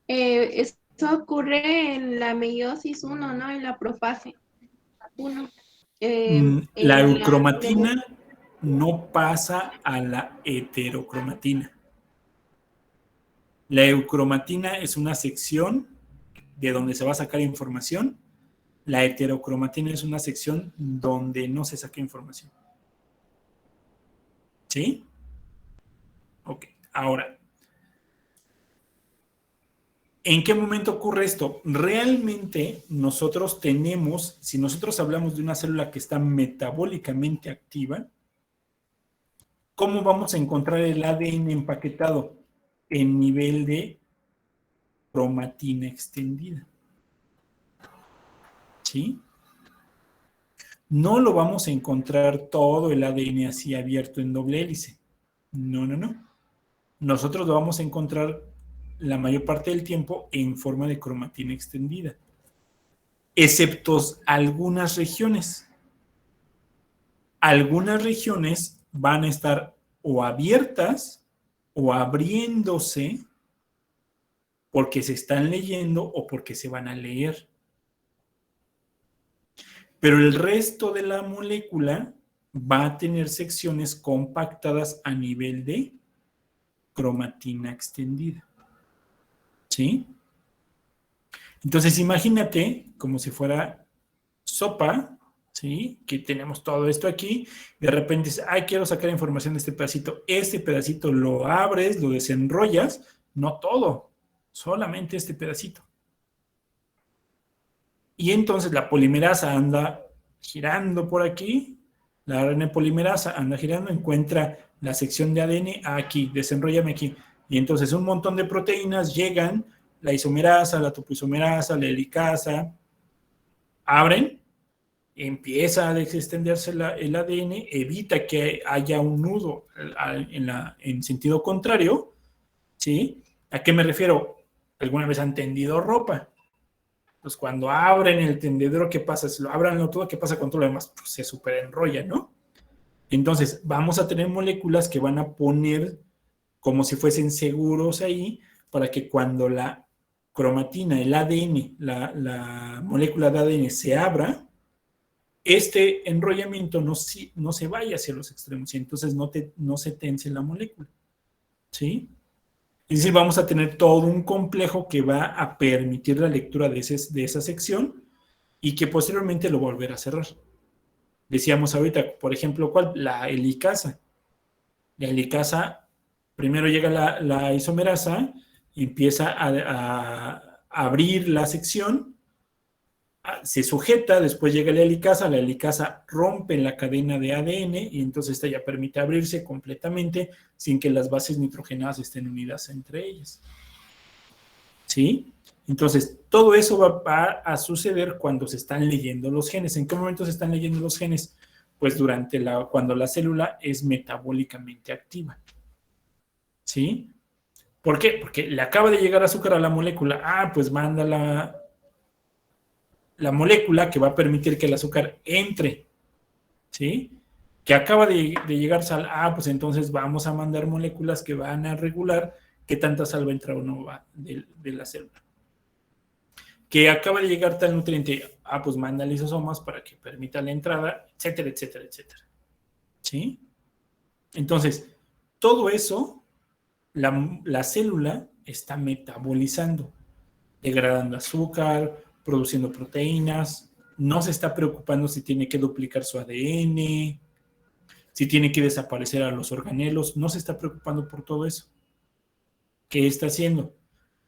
eso ocurre en la meiosis 1, ¿no? En la profase 1. La eucromatina no pasa a la heterocromatina. La eucromatina es una sección de donde se va a sacar información. La heterocromatina es una sección donde no se saca información. ¿Sí? Ok, ahora, ¿en qué momento ocurre esto? Realmente nosotros tenemos, si nosotros hablamos de una célula que está metabólicamente activa, ¿cómo vamos a encontrar el ADN empaquetado? En nivel de cromatina extendida. ¿Sí? No lo vamos a encontrar todo el ADN así abierto en doble hélice. No. Nosotros lo vamos a encontrar la mayor parte del tiempo en forma de cromatina extendida, excepto algunas regiones. Algunas regiones van a estar o abiertas o abriéndose porque se están leyendo o porque se van a leer. Pero el resto de la molécula va a tener secciones compactadas a nivel de cromatina extendida. ¿Sí? Entonces imagínate como si fuera sopa, ¿sí? Que tenemos todo esto aquí, de repente dices, quiero sacar información de este pedacito. Este pedacito lo abres, lo desenrollas, no todo, solamente este pedacito. Y entonces la polimerasa anda girando por aquí, la ARN polimerasa anda girando, encuentra la sección de ADN aquí, desenróllame aquí. Y entonces un montón de proteínas llegan, la isomerasa, la topoisomerasa, la helicasa, abren, empieza a extenderse el ADN, evita que haya un nudo en sentido contrario, ¿sí? ¿A qué me refiero? ¿Alguna vez han tendido ropa? Pues cuando abren el tendedero, ¿qué pasa? Si lo abran todo, ¿qué pasa con todo lo demás? Pues se super enrolla, ¿no? Entonces, vamos a tener moléculas que van a poner como si fuesen seguros ahí, para que cuando la cromatina, el ADN, la molécula de ADN se abra, este enrollamiento no se vaya hacia los extremos y entonces no se tense la molécula, ¿sí? Es decir, vamos a tener todo un complejo que va a permitir la lectura de esa sección y que posteriormente lo volverá a cerrar. Decíamos ahorita, por ejemplo, ¿cuál? La helicasa. La helicasa, primero llega la isomerasa, empieza a abrir la sección, se sujeta, después llega la helicasa rompe la cadena de ADN y entonces esta ya permite abrirse completamente sin que las bases nitrogenadas estén unidas entre ellas. ¿Sí? Entonces, todo eso va a suceder cuando se están leyendo los genes. ¿En qué momento se están leyendo los genes? Pues cuando la célula es metabólicamente activa. ¿Sí? ¿Por qué? Porque le acaba de llegar azúcar a la molécula. Pues manda la molécula que va a permitir que el azúcar entre. ¿Sí? Que acaba de llegar sal. Pues entonces vamos a mandar moléculas que van a regular qué tanta sal va a entrar o no va de la célula. Que acaba de llegar tal nutriente. Pues manda lisosomas para que permita la entrada, etcétera, etcétera, etcétera. ¿Sí? Entonces, todo eso la célula está metabolizando, degradando azúcar, produciendo proteínas, no se está preocupando si tiene que duplicar su ADN, si tiene que desaparecer a los organelos, no se está preocupando por todo eso. ¿Qué está haciendo?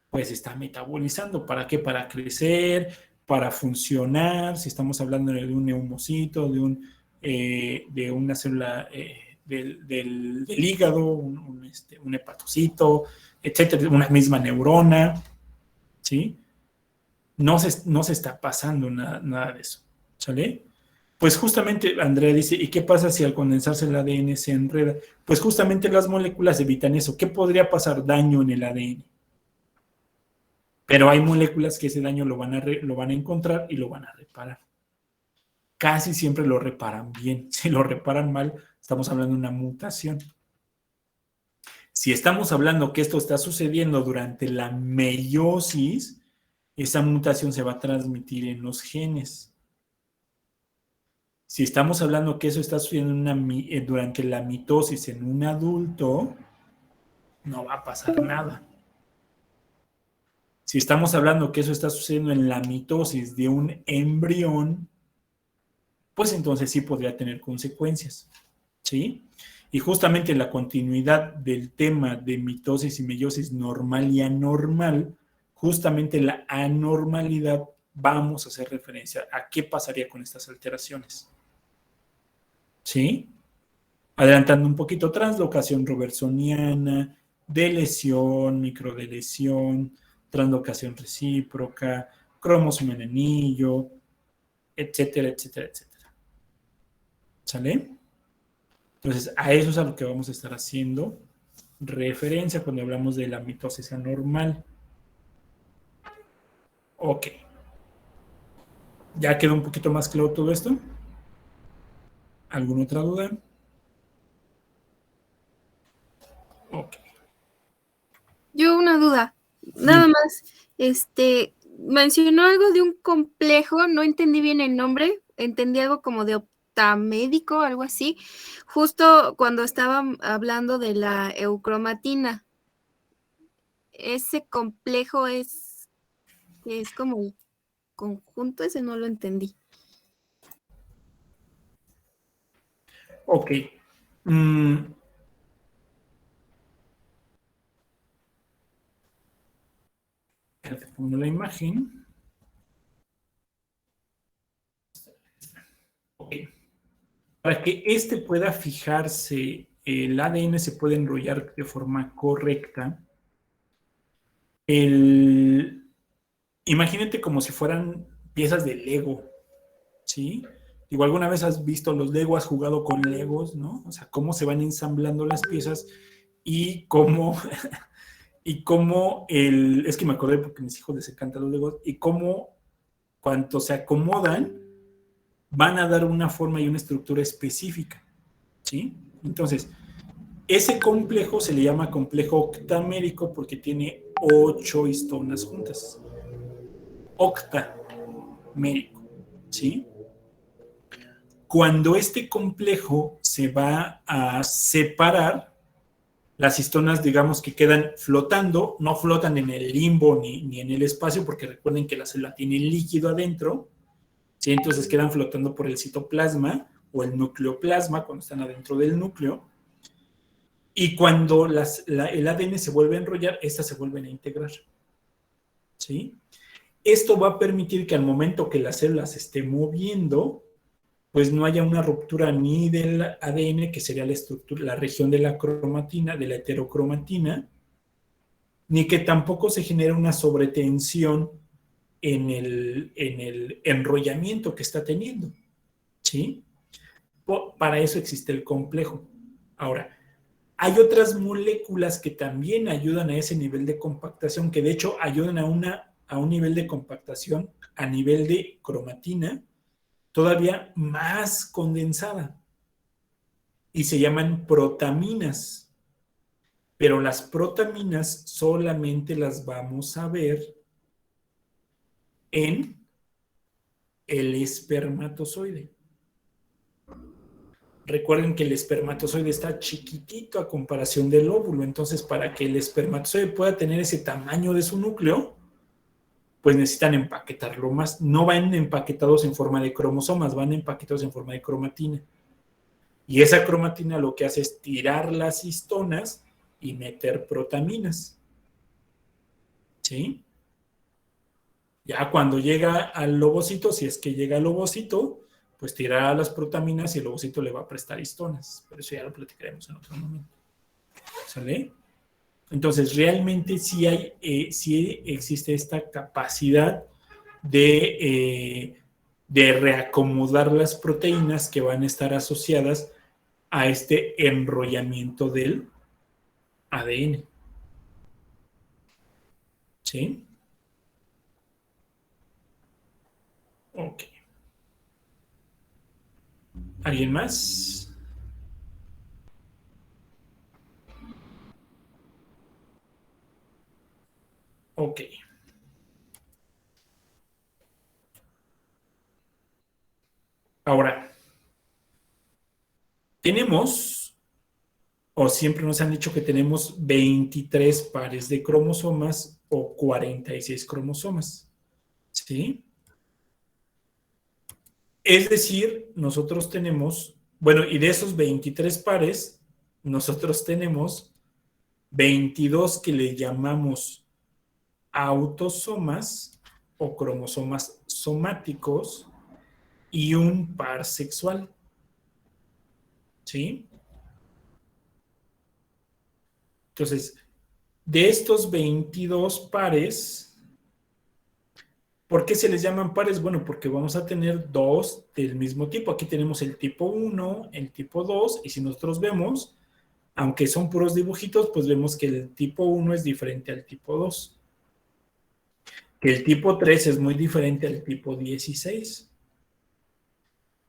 Pues está metabolizando. ¿Para qué? Para crecer, para funcionar, si estamos hablando de un neumocito, de una célula del hígado, un hepatocito, etcétera, una misma neurona, ¿sí? No se está pasando nada de eso, ¿sale? Pues justamente Andrea dice, ¿y qué pasa si al condensarse el ADN se enreda? Pues justamente las moléculas evitan eso. ¿Qué podría pasar? Daño en el ADN. Pero hay moléculas que ese daño lo van a encontrar y lo van a reparar. Casi siempre lo reparan bien. Si lo reparan mal, estamos hablando de una mutación. Si estamos hablando que esto está sucediendo durante la meiosis, esa mutación se va a transmitir en los genes. Si estamos hablando que eso está sucediendo durante la mitosis en un adulto, no va a pasar nada. Si estamos hablando que eso está sucediendo en la mitosis de un embrión, pues entonces sí podría tener consecuencias, ¿sí? Y justamente la continuidad del tema de mitosis y meiosis normal y anormal, justamente la anormalidad, vamos a hacer referencia a qué pasaría con estas alteraciones, ¿sí? Adelantando un poquito, translocación robertsoniana, delesión, microdelesión, translocación recíproca, cromosoma en anillo, etcétera, etcétera, etcétera. ¿Sale? Entonces, a eso es a lo que vamos a estar haciendo referencia cuando hablamos de la mitosis anormal. Ok. ¿Ya quedó un poquito más claro todo esto? ¿Alguna otra duda? Ok. Yo una duda. Nada más, mencionó algo de un complejo, no entendí bien el nombre, entendí algo como de optamédico, algo así, justo cuando estaba hablando de la eucromatina. Ese complejo es como conjunto, ese no lo entendí. Ok. Te pongo la imagen. Ok. Para que pueda fijarse, el ADN se puede enrollar de forma correcta. Imagínate como si fueran piezas de Lego, ¿sí? Digo, alguna vez has visto los Lego, has jugado con Legos, ¿no? O sea, cómo se van ensamblando las piezas y cómo, es que me acordé porque a mis hijos les encantan los Legos, y cómo cuando se acomodan van a dar una forma y una estructura específica, ¿sí? Entonces, ese complejo se le llama complejo octamérico porque tiene 8 histonas juntas. Octamérico, ¿sí? Cuando este complejo se va a separar, las histonas, digamos que quedan flotando, no flotan en el limbo ni en el espacio, porque recuerden que la célula tiene líquido adentro, ¿sí? Entonces quedan flotando por el citoplasma o el nucleoplasma cuando están adentro del núcleo. Y cuando el ADN se vuelve a enrollar, estas se vuelven a integrar, ¿sí? Esto va a permitir que al momento que la célula se esté moviendo, pues no haya una ruptura ni del ADN, que sería la estructura, la región de la cromatina, de la heterocromatina, ni que tampoco se genere una sobretensión en el enrollamiento que está teniendo, ¿sí? Para eso existe el complejo. Ahora, hay otras moléculas que también ayudan a ese nivel de compactación, que de hecho ayudan a un nivel de compactación a nivel de cromatina todavía más condensada, y se llaman protaminas. Pero las protaminas solamente las vamos a ver en el espermatozoide. Recuerden que el espermatozoide está chiquitito a comparación del óvulo, entonces para que el espermatozoide pueda tener ese tamaño de su núcleo, pues necesitan empaquetarlo más. No van empaquetados en forma de cromosomas, van empaquetados en forma de cromatina. Y esa cromatina lo que hace es tirar las histonas y meter protaminas, ¿sí? Ya cuando llega al ovocito, si es que llega al ovocito, pues tirará las protaminas y el ovocito le va a prestar histonas. Pero eso ya lo platicaremos en otro momento. ¿Sale? Entonces, realmente sí existe esta capacidad de reacomodar las proteínas que van a estar asociadas a este enrollamiento del ADN. ¿Sí? Ok. ¿Alguien más? Ok. Ahora, tenemos, o siempre nos han dicho que tenemos 23 pares de cromosomas o 46 cromosomas, ¿sí? Es decir, nosotros tenemos, bueno, y de esos 23 pares, nosotros tenemos 22 que le llamamos autosomas o cromosomas somáticos y un par sexual, ¿sí? Entonces, de estos 22 pares, ¿por qué se les llaman pares? Bueno, porque vamos a tener dos del mismo tipo. Aquí tenemos el tipo 1, el tipo 2, y si nosotros vemos, aunque son puros dibujitos, pues vemos que el tipo 1 es diferente al tipo 2. Que el tipo 3 es muy diferente al tipo 16.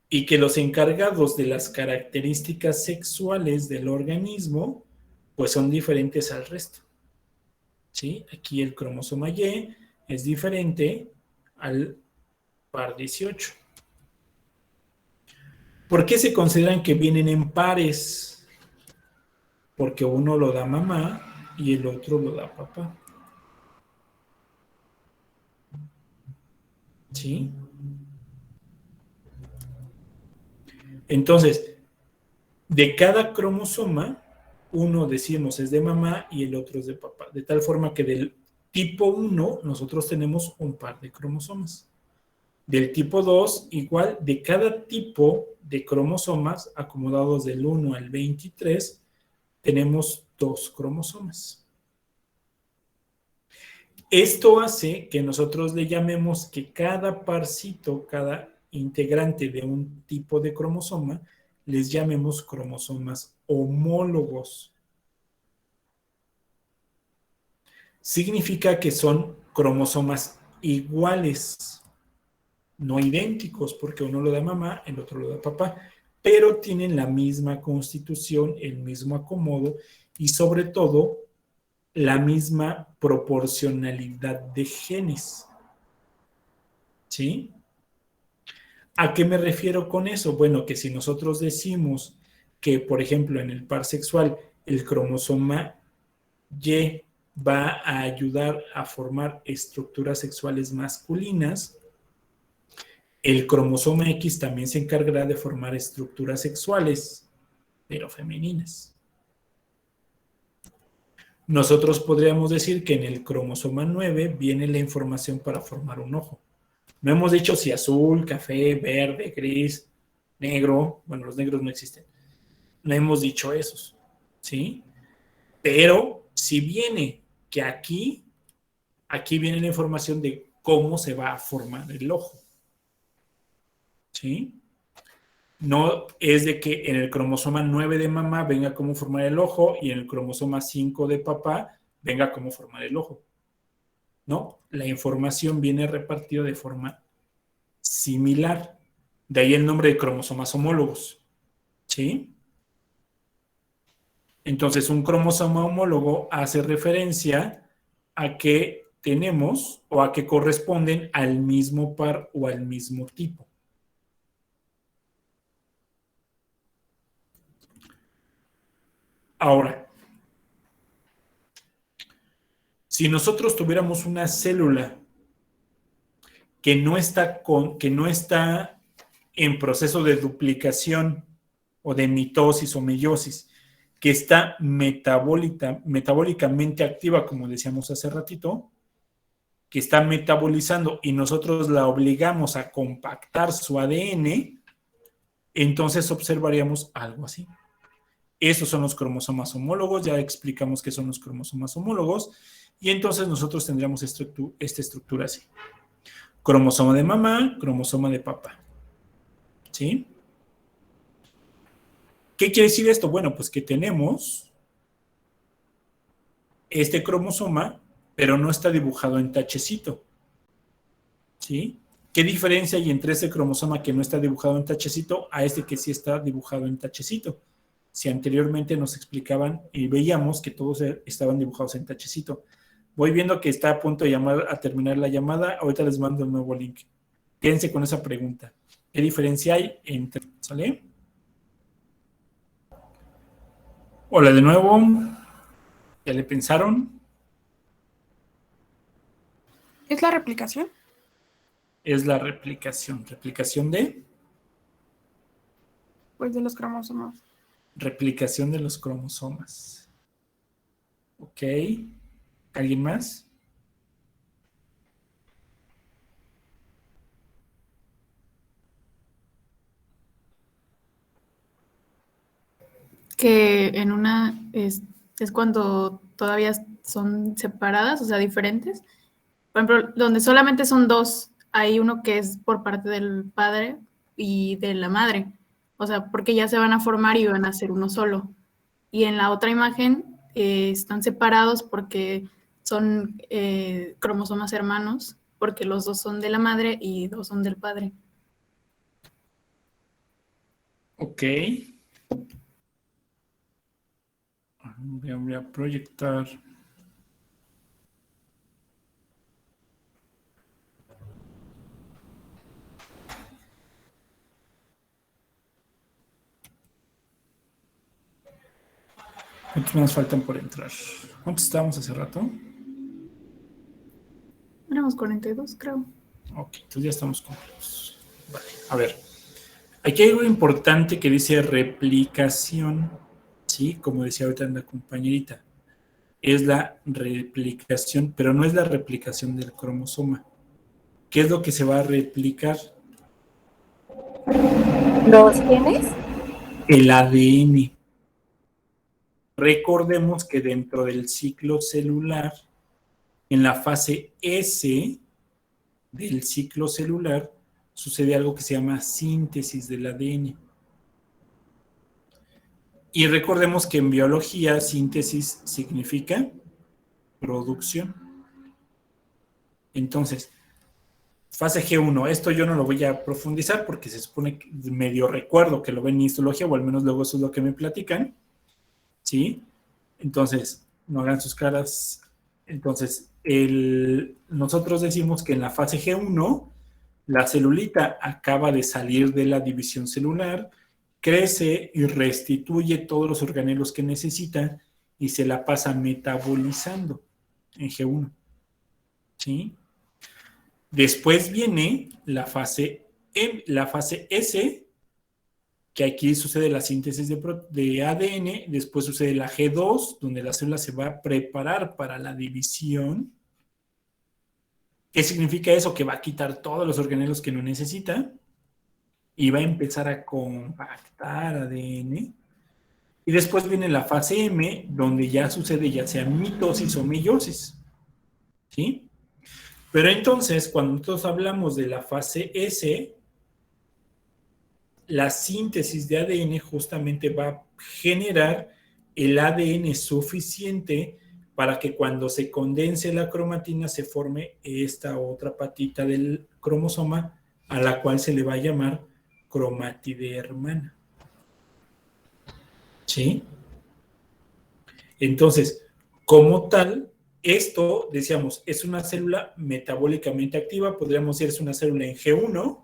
Y que los encargados de las características sexuales del organismo, pues son diferentes al resto. ¿Sí? Aquí el cromosoma Y es diferente al par 18. ¿Por qué se consideran que vienen en pares? Porque uno lo da mamá y el otro lo da papá. ¿Sí? Entonces, de cada cromosoma, uno decimos es de mamá y el otro es de papá. De tal forma que del tipo 1 nosotros tenemos un par de cromosomas. Del tipo 2, igual, de cada tipo de cromosomas, acomodados del 1 al 23, tenemos 2 cromosomas. Esto hace que nosotros le llamemos que cada parcito, cada integrante de un tipo de cromosoma, les llamemos cromosomas homólogos. Significa que son cromosomas iguales, no idénticos, porque uno lo da mamá, el otro lo da papá, pero tienen la misma constitución, el mismo acomodo y sobre todo la misma proporcionalidad de genes. ¿Sí? ¿A qué me refiero con eso? Bueno, que si nosotros decimos que, por ejemplo, en el par sexual, el cromosoma Y va a ayudar a formar estructuras sexuales masculinas, el cromosoma X también se encargará de formar estructuras sexuales, pero femeninas. Nosotros podríamos decir que en el cromosoma 9 viene la información para formar un ojo. No hemos dicho si azul, café, verde, gris, negro. Bueno, los negros no existen. No hemos dicho esos, ¿sí? Pero si viene que aquí viene la información de cómo se va a formar el ojo, ¿sí? No es de que en el cromosoma 9 de mamá venga cómo formar el ojo y en el cromosoma 5 de papá venga cómo formar el ojo. No, la información viene repartida de forma similar. De ahí el nombre de cromosomas homólogos. ¿Sí? Entonces, un cromosoma homólogo hace referencia a que tenemos o a que corresponden al mismo par o al mismo tipo. Ahora, si nosotros tuviéramos una célula que no está en proceso de duplicación o de mitosis o meiosis, que está metabólicamente activa, como decíamos hace ratito, que está metabolizando y nosotros la obligamos a compactar su ADN, entonces observaríamos algo así. Esos son los cromosomas homólogos, ya explicamos qué son los cromosomas homólogos, y entonces nosotros tendríamos esta estructura así. Cromosoma de mamá, cromosoma de papá. ¿Sí? ¿Qué quiere decir esto? Bueno, pues que tenemos este cromosoma, pero no está dibujado en tachecito. ¿Sí? ¿Qué diferencia hay entre ese cromosoma que no está dibujado en tachecito a este que sí está dibujado en tachecito? Si anteriormente nos explicaban y veíamos que todos estaban dibujados en tachecito. Voy viendo que está a punto de terminar la llamada. Ahorita les mando el nuevo link. Quédense con esa pregunta. ¿Qué diferencia hay entre... ¿Sale? Hola de nuevo. ¿Ya le pensaron? ¿Es la replicación? Es la replicación. ¿Replicación de? Pues de los cromosomas. Replicación de los cromosomas. Ok. ¿Alguien más? Que en una es cuando todavía son separadas, o sea, diferentes. Por ejemplo, donde solamente son dos, hay uno que es por parte del padre y de la madre. O sea, porque ya se van a formar y van a ser uno solo. Y en la otra imagen están separados porque son cromosomas hermanos, porque los dos son de la madre y dos son del padre. Ok. Voy a proyectar. ¿Cuántos más faltan por entrar? ¿Cuántos estábamos hace rato? Éramos 42, creo. Ok, entonces ya estamos completos. Vale, a ver. Aquí hay algo importante que dice replicación, ¿sí? Como decía ahorita la compañerita. Es la replicación, pero no es la replicación del cromosoma. ¿Qué es lo que se va a replicar? ¿Los genes? El ADN. Recordemos que dentro del ciclo celular En la fase S del ciclo celular sucede algo que se llama síntesis del ADN. Y recordemos que en biología síntesis significa producción. Entonces, fase G1, esto yo no lo voy a profundizar porque se supone que medio recuerdo que lo ven en histología, o al menos luego eso es lo que me platican, ¿sí? Entonces, no hagan sus caras. Entonces, nosotros decimos que en la fase G1, la celulita acaba de salir de la división celular, crece y restituye todos los organelos que necesita y se la pasa metabolizando en G1, ¿sí? Después viene la fase S, que aquí sucede la síntesis de ADN, después sucede la G2, donde la célula se va a preparar para la división. ¿Qué significa eso? Que va a quitar todos los organelos que no necesita y va a empezar a compactar ADN. Y después viene la fase M, donde ya sucede ya sea mitosis o meiosis, ¿sí? Pero entonces, cuando nosotros hablamos de la fase S, la síntesis de ADN justamente va a generar el ADN suficiente para que cuando se condense la cromatina se forme esta otra patita del cromosoma a la cual se le va a llamar cromátide hermana. ¿Sí? Entonces, como tal, esto, decíamos, es una célula metabólicamente activa, podríamos decir es una célula en G1,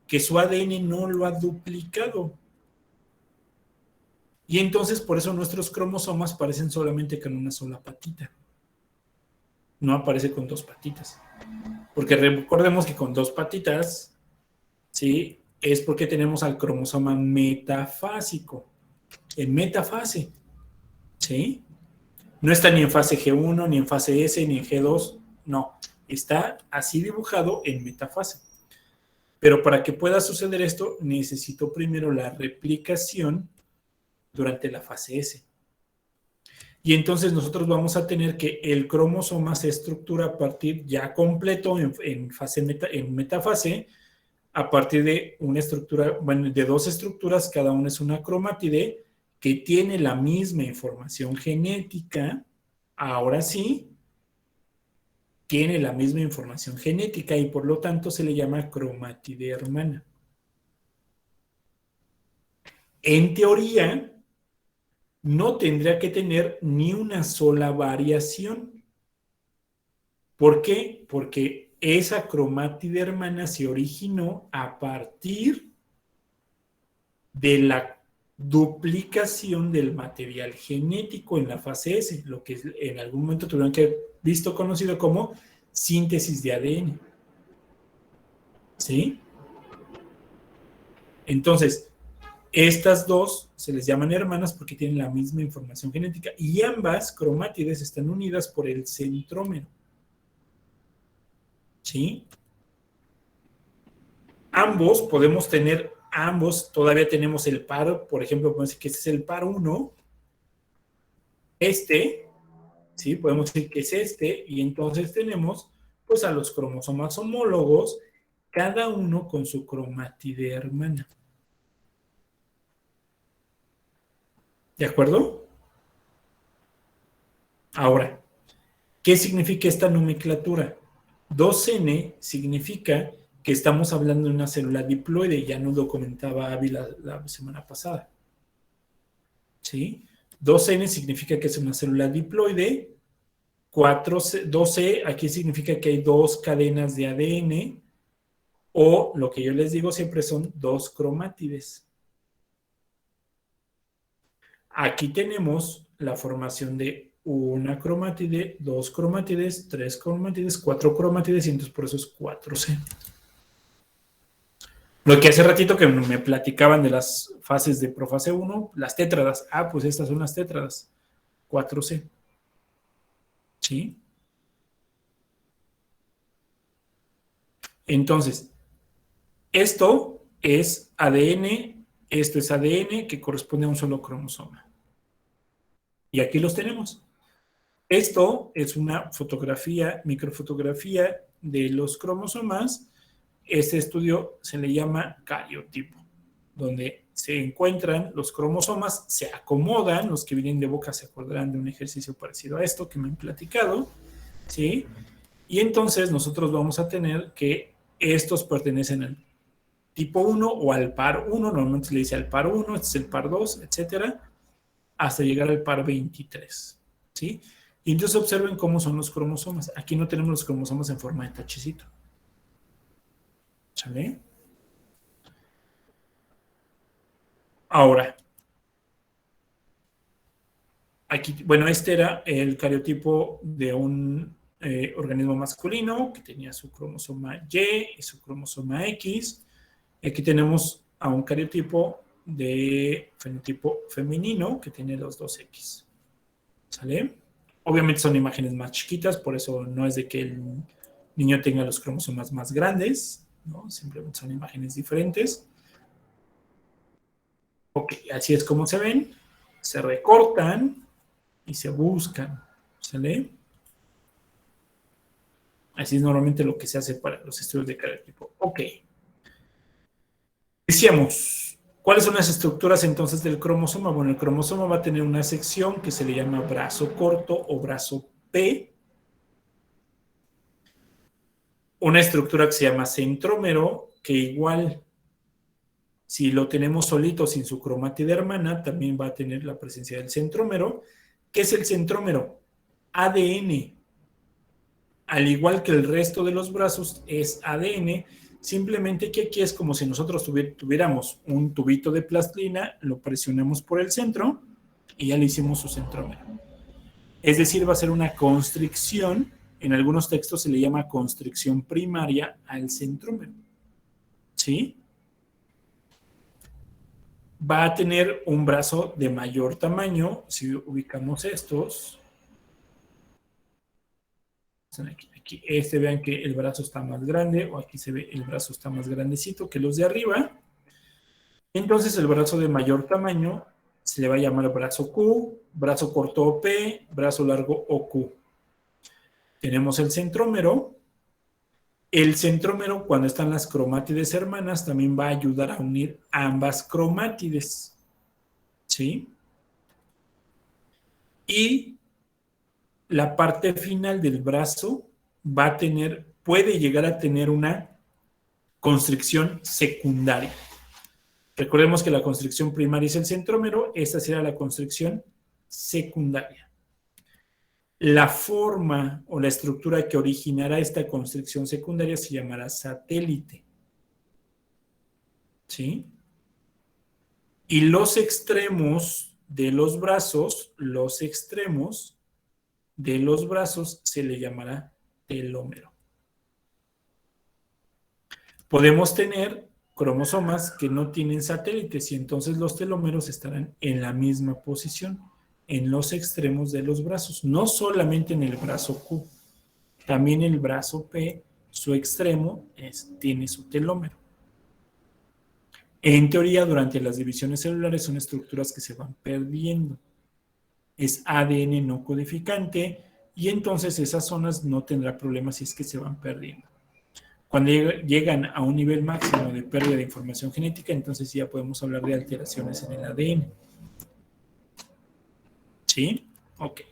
que su ADN no lo ha duplicado. Y entonces, por eso nuestros cromosomas parecen solamente con una sola patita. No aparece con dos patitas. Porque recordemos que con dos patitas, ¿sí? Es porque tenemos al cromosoma metafásico. En metafase, ¿sí? No está ni en fase G1, ni en fase S, ni en G2. No, está así dibujado en metafase. Pero para que pueda suceder esto, necesito primero la replicación durante la fase S. Y entonces nosotros vamos a tener que el cromosoma se estructura a partir ya completo en metafase, a partir de una estructura, bueno, de dos estructuras, cada una es una cromátide que tiene la misma información genética. Ahora sí, tiene la misma información genética y por lo tanto se le llama cromátide hermana. En teoría, no tendría que tener ni una sola variación. ¿Por qué? Porque esa cromátide hermana se originó a partir de la duplicación del material genético en la fase S, lo que en algún momento tuvieron que haber visto conocido como síntesis de ADN. ¿Sí? Entonces, estas dos se les llaman hermanas porque tienen la misma información genética y ambas cromátides están unidas por el centrómero. ¿Sí? Ambos podemos tener, todavía tenemos el par, por ejemplo, podemos decir que este es el par 1, ¿sí? Podemos decir que es este, y entonces tenemos pues a los cromosomas homólogos, cada uno con su cromátide hermana. ¿De acuerdo? Ahora, ¿qué significa esta nomenclatura? 2N significa que estamos hablando de una célula diploide, ya nos lo comentaba Ávila la semana pasada. ¿Sí? 2N significa que es una célula diploide, 2C aquí significa que hay dos cadenas de ADN, o lo que yo les digo siempre son dos cromátides. Aquí tenemos la formación de una cromátide, dos cromátides, tres cromátides, cuatro cromátides, y entonces por eso es 4C. Lo que hace ratito que me platicaban de las fases de profase 1, las tétradas. Ah, pues estas son las tétradas. 4C. ¿Sí? Entonces, esto es ADN, esto es ADN que corresponde a un solo cromosoma. Y aquí los tenemos. Esto es una fotografía, microfotografía de los cromosomas. Este estudio se le llama cariotipo, donde se encuentran los cromosomas, se acomodan, los que vienen de boca se acordarán de un ejercicio parecido a esto que me han platicado, ¿sí? Y entonces nosotros vamos a tener que estos pertenecen al tipo 1 o al par 1, normalmente se le dice al par 1, este es el par 2, etcétera, hasta llegar al par 23, ¿sí? Y entonces observen cómo son los cromosomas. Aquí no tenemos los cromosomas en forma de tachecito. ¿Sale? Ahora, aquí, bueno, este era el cariotipo de un organismo masculino que tenía su cromosoma Y y su cromosoma X. Aquí tenemos a un cariotipo de fenotipo femenino que tiene los dos X. ¿Sale? Obviamente son imágenes más chiquitas, por eso no es de que el niño tenga los cromosomas más grandes, ¿no? Simplemente son imágenes diferentes. Ok, así es como se ven, se recortan y se buscan, ¿sale? Así es normalmente lo que se hace para los estudios de cariotipo. Ok. Decíamos, ¿cuáles son las estructuras entonces del cromosoma? Bueno, el cromosoma va a tener una sección que se le llama brazo corto o brazo P. Una estructura que se llama centrómero, que igual, si lo tenemos solito sin su cromátide hermana, también va a tener la presencia del centrómero. ¿Qué es el centrómero? ADN. Al igual que el resto de los brazos, es ADN. Simplemente que aquí es como si nosotros tuviéramos un tubito de plastilina, lo presionamos por el centro y ya le hicimos su centrómero. Es decir, va a ser una constricción. En algunos textos se le llama constricción primaria al centrómero. ¿Sí? Va a tener un brazo de mayor tamaño, si ubicamos estos. Aquí, vean que el brazo está más grande, o aquí se ve el brazo está más grandecito que los de arriba. Entonces el brazo de mayor tamaño se le va a llamar brazo Q, brazo corto o P, brazo largo o Q. Tenemos el centrómero. El centrómero, cuando están las cromátides hermanas, también va a ayudar a unir ambas cromátides. ¿Sí? Y la parte final del brazo puede llegar a tener una constricción secundaria. Recordemos que la constricción primaria es el centrómero, esta será la constricción secundaria. La forma o la estructura que originará esta constricción secundaria se llamará satélite. ¿Sí? Y los extremos de los brazos, se le llamará telómero. Podemos tener cromosomas que no tienen satélites y entonces los telómeros estarán en la misma posición, en los extremos de los brazos, no solamente en el brazo Q, también el brazo P, su extremo tiene su telómero. En teoría, durante las divisiones celulares son estructuras que se van perdiendo. Es ADN no codificante y entonces esas zonas no tendrá problemas si es que se van perdiendo. Cuando llegan a un nivel máximo de pérdida de información genética, entonces ya podemos hablar de alteraciones en el ADN. ¿Sí? Ok.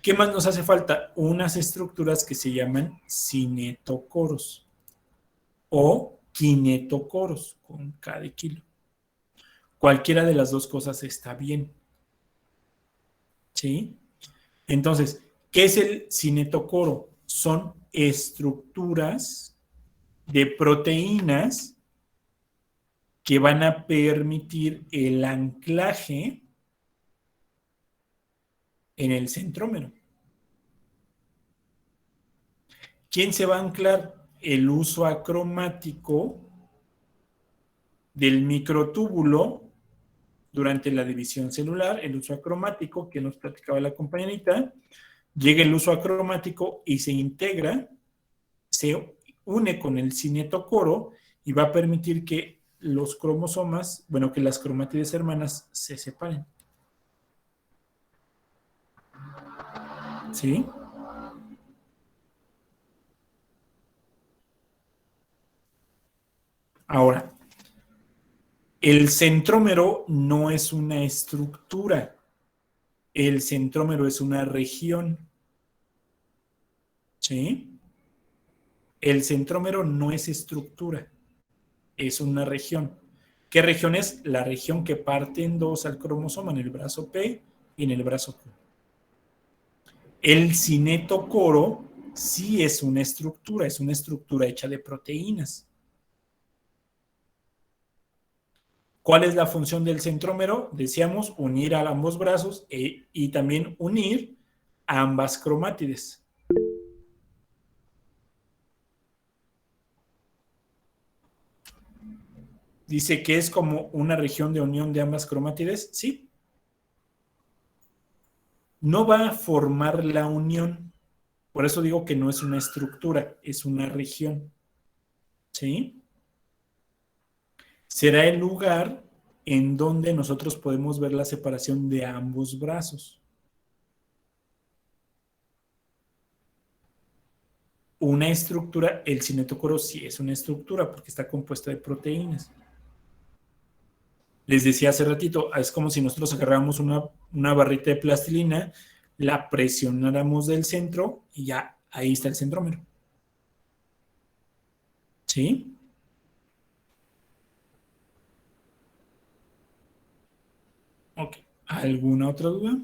¿Qué más nos hace falta? Unas estructuras que se llaman cinetocoros o kinetocoros, con K de kilo. Cualquiera de las dos cosas está bien. ¿Sí? Entonces, ¿qué es el cinetocoro? Son estructuras de proteínas que van a permitir el anclaje en el centrómero. ¿Quién se va a anclar? El uso acromático del microtúbulo durante la división celular, el uso acromático que nos platicaba la compañerita, llega el uso acromático y se integra, se une con el cinetocoro y va a permitir que los cromosomas, bueno, que las cromátides hermanas se separen. ¿Sí? Ahora, el centrómero no es una estructura. El centrómero es una región. ¿Sí? El centrómero no es estructura, es una región. ¿Qué región es? La región que parte en dos al cromosoma en el brazo P y en el brazo Q. El cinetocoro sí es una estructura hecha de proteínas. ¿Cuál es la función del centrómero? Decíamos unir a ambos brazos y también unir a ambas cromátides. Dice que es como una región de unión de ambas cromátides. Sí. No va a formar la unión. Por eso digo que no es una estructura, es una región. ¿Sí? Será el lugar en donde nosotros podemos ver la separación de ambos brazos. Una estructura, el cinetocoro sí es una estructura porque está compuesta de proteínas. Les decía hace ratito, es como si nosotros agarráramos una barrita de plastilina, la presionáramos del centro y ya ahí está el centrómero. ¿Sí? Ok. ¿Alguna otra duda?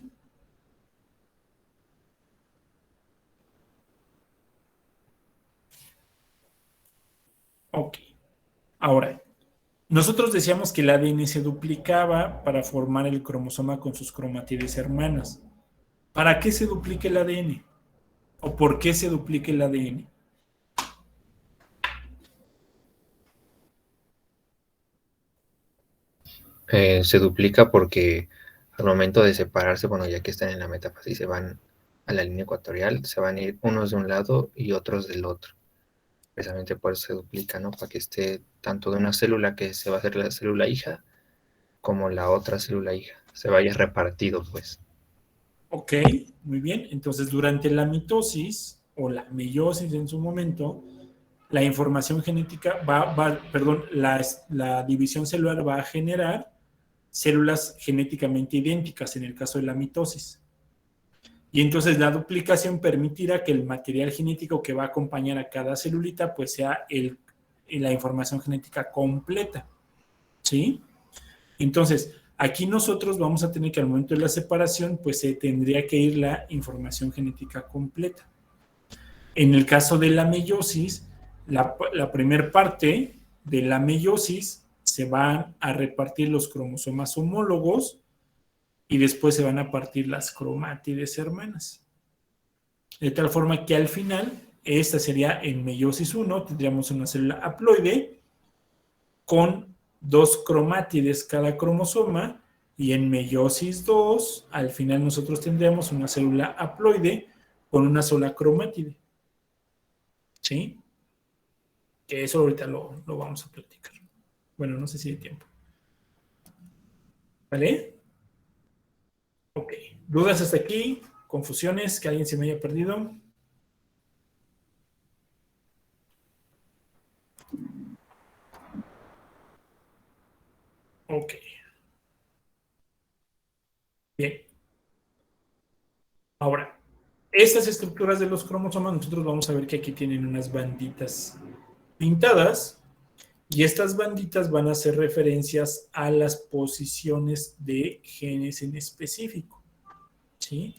Ok. Ahora, nosotros decíamos que el ADN se duplicaba para formar el cromosoma con sus cromátides hermanas. ¿Para qué se duplica el ADN? ¿O por qué se duplica el ADN? Se duplica porque al momento de separarse, bueno, ya que están en la metafase y se van a la línea ecuatorial, se van a ir unos de un lado y otros del otro. Precisamente por eso se duplica, ¿no? Para que esté tanto de una célula que se va a hacer la célula hija, como la otra célula hija. Se vaya repartido, pues. Ok, muy bien. Entonces, durante la mitosis o la meiosis en su momento, la información genética la división celular va a generar células genéticamente idénticas en el caso de la mitosis. Y entonces la duplicación permitirá que el material genético que va a acompañar a cada celulita pues sea la información genética completa. ¿Sí? Entonces, aquí nosotros vamos a tener que al momento de la separación pues se tendría que ir la información genética completa. En el caso de la meiosis, la primera parte de la meiosis se van a repartir los cromosomas homólogos y después se van a partir las cromátides hermanas. De tal forma que al final, esta sería en meiosis 1, tendríamos una célula haploide con 2 cromátides cada cromosoma, y en meiosis 2, al final nosotros tendríamos una célula haploide con una sola cromátide. ¿Sí? Que eso ahorita lo vamos a platicar. Bueno, no sé si hay tiempo. ¿Vale? Ok. ¿Dudas hasta aquí? ¿Confusiones? ¿Que alguien se me haya perdido? Ok. Bien. Ahora, estas estructuras de los cromosomas, nosotros vamos a ver que aquí tienen unas banditas pintadas, y estas banditas van a hacer referencias a las posiciones de genes en específico. ¿Sí?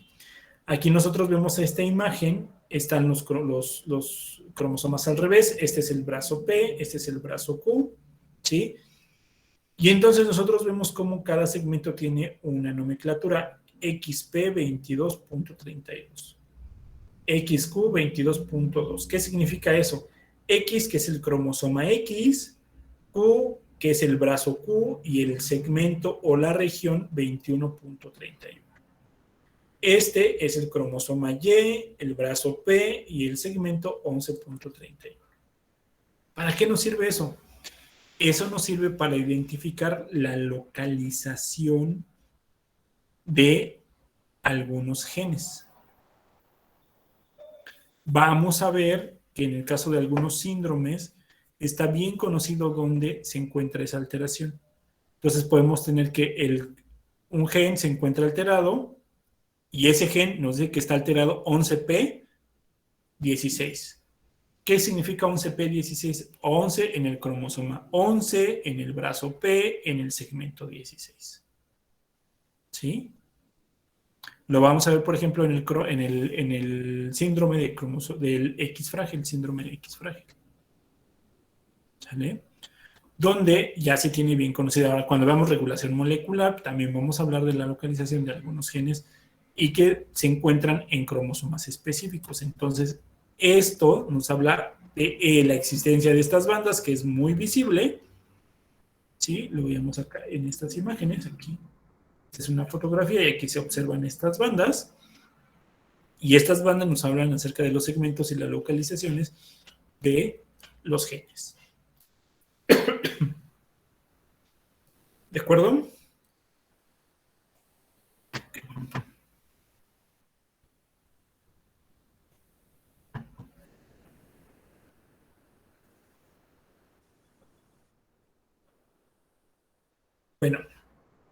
Aquí nosotros vemos esta imagen, están los cromosomas al revés, este es el brazo P, este es el brazo Q, ¿sí? Y entonces nosotros vemos cómo cada segmento tiene una nomenclatura, XP 22.32, XQ 22.2. ¿Qué significa eso? X, que es el cromosoma X, Q, que es el brazo Q, y el segmento o la región 21.31. Este es el cromosoma Y, el brazo P y el segmento 11.31. ¿Para qué nos sirve eso? Eso nos sirve para identificar la localización de algunos genes. vamos a ver que en el caso de algunos síndromes está bien conocido dónde se encuentra esa alteración. Entonces podemos tener que un gen se encuentra alterado y ese gen nos dice que está alterado 11p16. ¿Qué significa 11p16? 11 en el cromosoma 11, en el brazo P, en el segmento 16. ¿Sí? Lo vamos a ver, por ejemplo, en el síndrome del X frágil, síndrome de X frágil. ¿Sale? Donde ya se tiene bien conocida. Ahora, cuando veamos regulación molecular, también vamos a hablar de la localización de algunos genes y que se encuentran en cromosomas específicos. Entonces, esto nos habla de la existencia de estas bandas, que es muy visible. ¿Sí? Lo veamos acá en estas imágenes, aquí. Esta es una fotografía y aquí se observan estas bandas. Y estas bandas nos hablan acerca de los segmentos y las localizaciones de los genes. ¿De acuerdo? Bueno,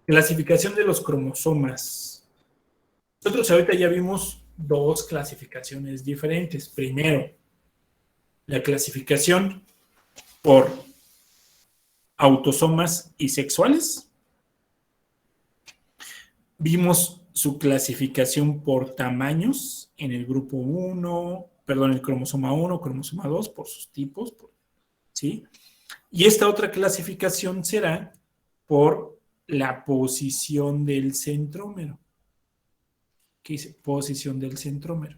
clasificación de los cromosomas. Nosotros ahorita ya vimos dos clasificaciones diferentes. Primero, la clasificación por autosomas y sexuales. Vimos su clasificación por tamaños en el grupo 1, perdón, el cromosoma 1, cromosoma 2, por sus tipos, ¿sí? Y esta otra clasificación será por la posición del centrómero. ¿Qué dice? Posición del centrómero.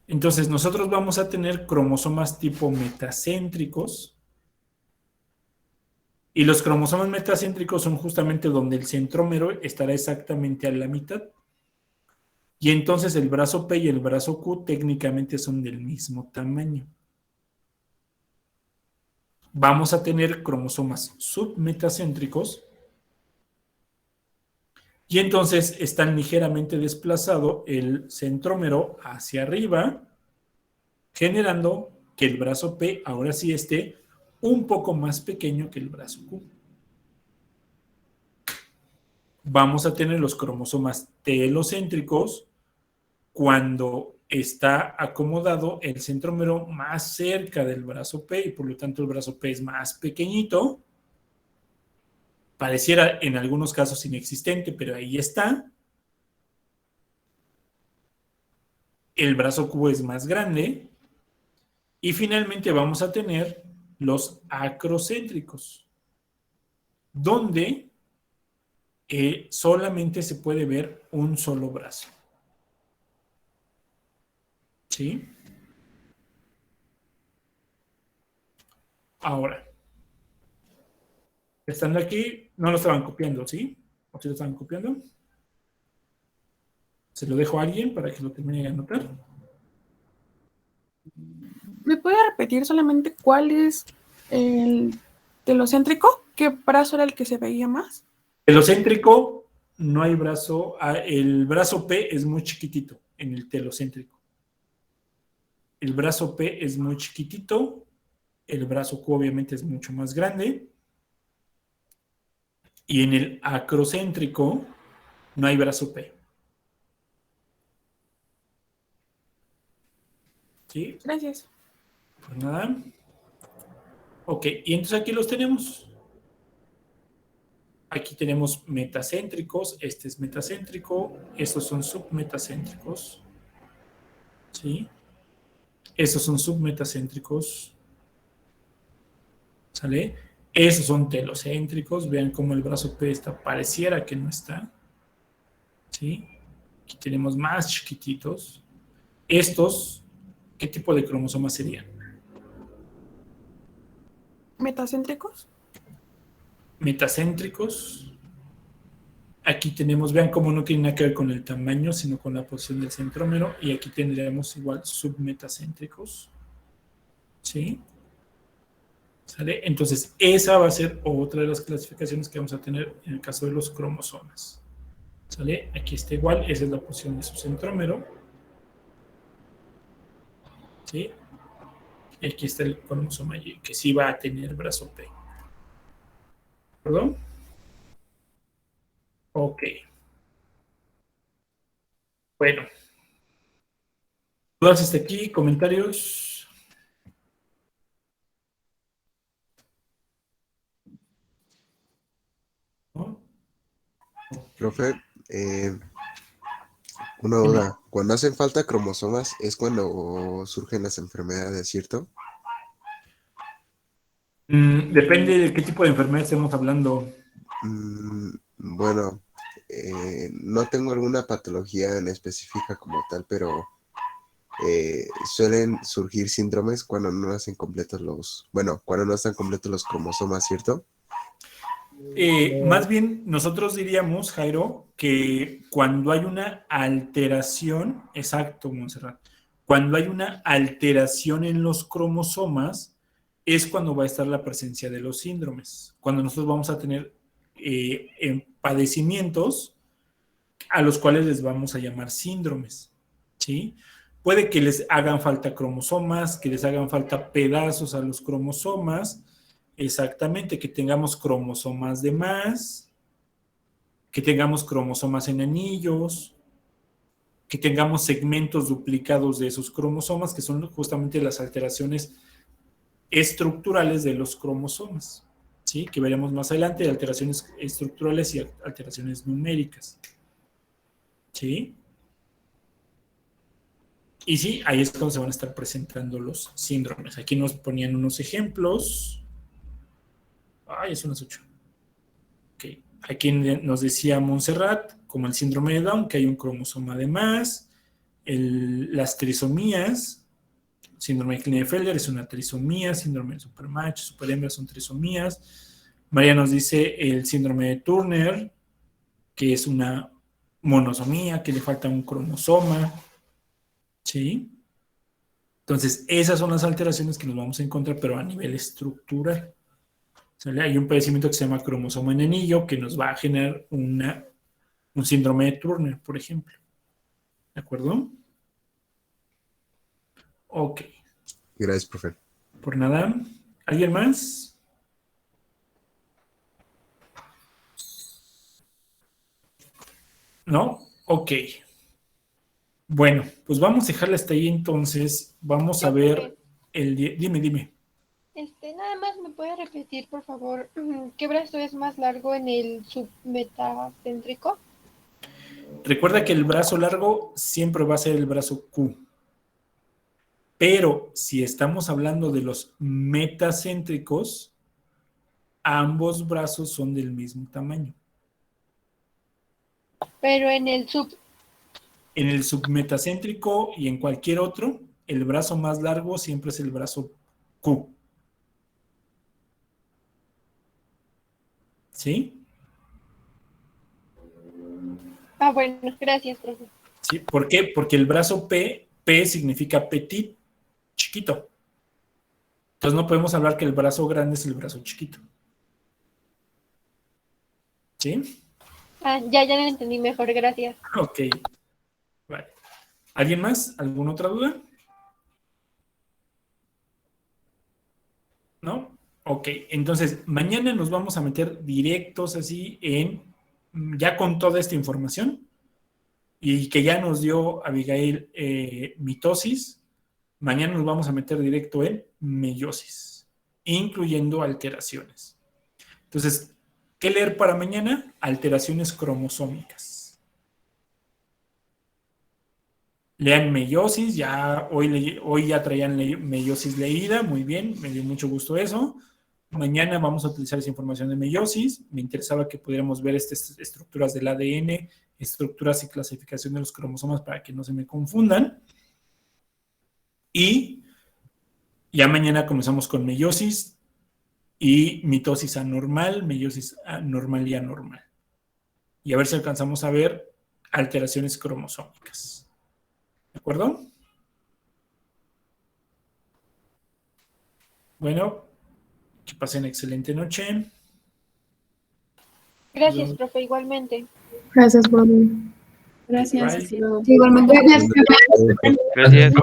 Entonces, nosotros vamos a tener cromosomas tipo metacéntricos. Y los cromosomas metacéntricos son justamente donde el centrómero estará exactamente a la mitad. Y entonces el brazo P y el brazo Q técnicamente son del mismo tamaño. Vamos a tener cromosomas submetacéntricos. Y entonces están ligeramente desplazado el centrómero hacia arriba, generando que el brazo P ahora sí esté un poco más pequeño que el brazo Q. Vamos a tener los cromosomas telocéntricos cuando está acomodado el centrómero más cerca del brazo P y por lo tanto el brazo P es más pequeñito. Pareciera en algunos casos inexistente, pero ahí está. El brazo Q es más grande. Y finalmente vamos a tener los acrocéntricos, donde solamente se puede ver un solo brazo. ¿Sí? Ahora, estando aquí, no lo estaban copiando, ¿sí? ¿O sí lo estaban copiando? Se lo dejo a alguien para que lo termine de anotar. ¿Me puede repetir solamente cuál es el telocéntrico? ¿Qué brazo era el que se veía más? Telocéntrico, no hay brazo. El brazo P es muy chiquitito en el telocéntrico. El brazo P es muy chiquitito. El brazo Q obviamente es mucho más grande. Y en el acrocéntrico no hay brazo P. ¿Sí? Gracias. Pues nada. Ok, y entonces aquí los tenemos. Aquí tenemos metacéntricos. Este es metacéntrico. Estos son submetacéntricos. ¿Sí? Estos son submetacéntricos. ¿Sale? Esos son telocéntricos. Vean cómo el brazo P está, pareciera que no está. ¿Sí? Aquí tenemos más chiquititos. Estos, ¿qué tipo de cromosomas serían? ¿Metacéntricos? Metacéntricos. Aquí tenemos, vean cómo no tiene nada que ver con el tamaño, sino con la posición del centrómero. Y aquí tendríamos igual submetacéntricos. ¿Sí? ¿Sale? Entonces, esa va a ser otra de las clasificaciones que vamos a tener en el caso de los cromosomas. ¿Sale? Aquí está igual, esa es la posición de su centrómero. ¿Sí? Aquí está el cromosoma Y, que sí va a tener brazo P. ¿Perdón? Ok. Bueno. ¿Dudas hasta aquí? ¿Comentarios? ¿No? Profe, una duda. Cuando hacen falta cromosomas es cuando surgen las enfermedades, ¿cierto? Depende de qué tipo de enfermedad estemos hablando. Bueno, no tengo alguna patología en específica como tal, pero suelen surgir síndromes cuando no hacen completos cuando no están completos los cromosomas, ¿cierto? Más bien, nosotros diríamos, Jairo, que cuando hay una alteración, exacto, Montserrat, cuando hay una alteración en los cromosomas, es cuando va a estar la presencia de los síndromes. Cuando nosotros vamos a tener padecimientos a los cuales les vamos a llamar síndromes, ¿sí? Puede que les hagan falta cromosomas, que les hagan falta pedazos a los cromosomas, exactamente, que tengamos cromosomas de más, que tengamos cromosomas en anillos, que tengamos segmentos duplicados de esos cromosomas, que son justamente las alteraciones estructurales de los cromosomas, ¿sí? Que veremos más adelante, alteraciones estructurales y alteraciones numéricas, ¿sí? Y sí, ahí es cuando se van a estar presentando los síndromes. Aquí nos ponían unos ejemplos. Ay, son las 8. Okay. Aquí nos decía Montserrat, como el síndrome de Down, que hay un cromosoma de más, las trisomías, síndrome de Klinefelter es una trisomía, síndrome de supermacho, superhembra son trisomías. María nos dice el síndrome de Turner, que es una monosomía, que le falta un cromosoma, ¿sí? Entonces, esas son las alteraciones que nos vamos a encontrar, pero a nivel estructural. ¿Sale? Hay un padecimiento que se llama cromosoma en anillo que nos va a generar un síndrome de Turner, por ejemplo. ¿De acuerdo? Ok. Gracias, profe. Por nada. ¿Alguien más? ¿No? Ok. Bueno, pues vamos a dejarla hasta ahí entonces. Vamos a ver Dime. Nada más me puede repetir, por favor, ¿qué brazo es más largo en el submetacéntrico? Recuerda que el brazo largo siempre va a ser el brazo Q. Pero si estamos hablando de los metacéntricos, ambos brazos son del mismo tamaño. Pero en el submetacéntrico y en cualquier otro, el brazo más largo siempre es el brazo Q. ¿Sí? Bueno, gracias, profe. ¿Sí? ¿Por qué? Porque el brazo P significa petit, chiquito. Entonces no podemos hablar que el brazo grande es el brazo chiquito. ¿Sí? Ya lo entendí mejor, gracias. Ok. Vale. ¿Alguien más? ¿Alguna otra duda? ¿No? Ok, entonces mañana nos vamos a meter directos así ya con toda esta información y que ya nos dio Abigail mitosis. Mañana nos vamos a meter directo en meiosis, incluyendo alteraciones. Entonces, ¿qué leer para mañana? Alteraciones cromosómicas. Lean meiosis, ya hoy ya traían meiosis leída, muy bien, me dio mucho gusto eso. Mañana vamos a utilizar esa información de meiosis. Me interesaba que pudiéramos ver estas estructuras del ADN, estructuras y clasificación de los cromosomas para que no se me confundan. Y ya mañana comenzamos con meiosis y mitosis anormal, meiosis normal y anormal. Y a ver si alcanzamos a ver alteraciones cromosómicas. ¿De acuerdo? Bueno, que pasen excelente noche. Gracias, profe, igualmente. Gracias, profe. Gracias. Bye. Hasta luego. Igualmente. Gracias.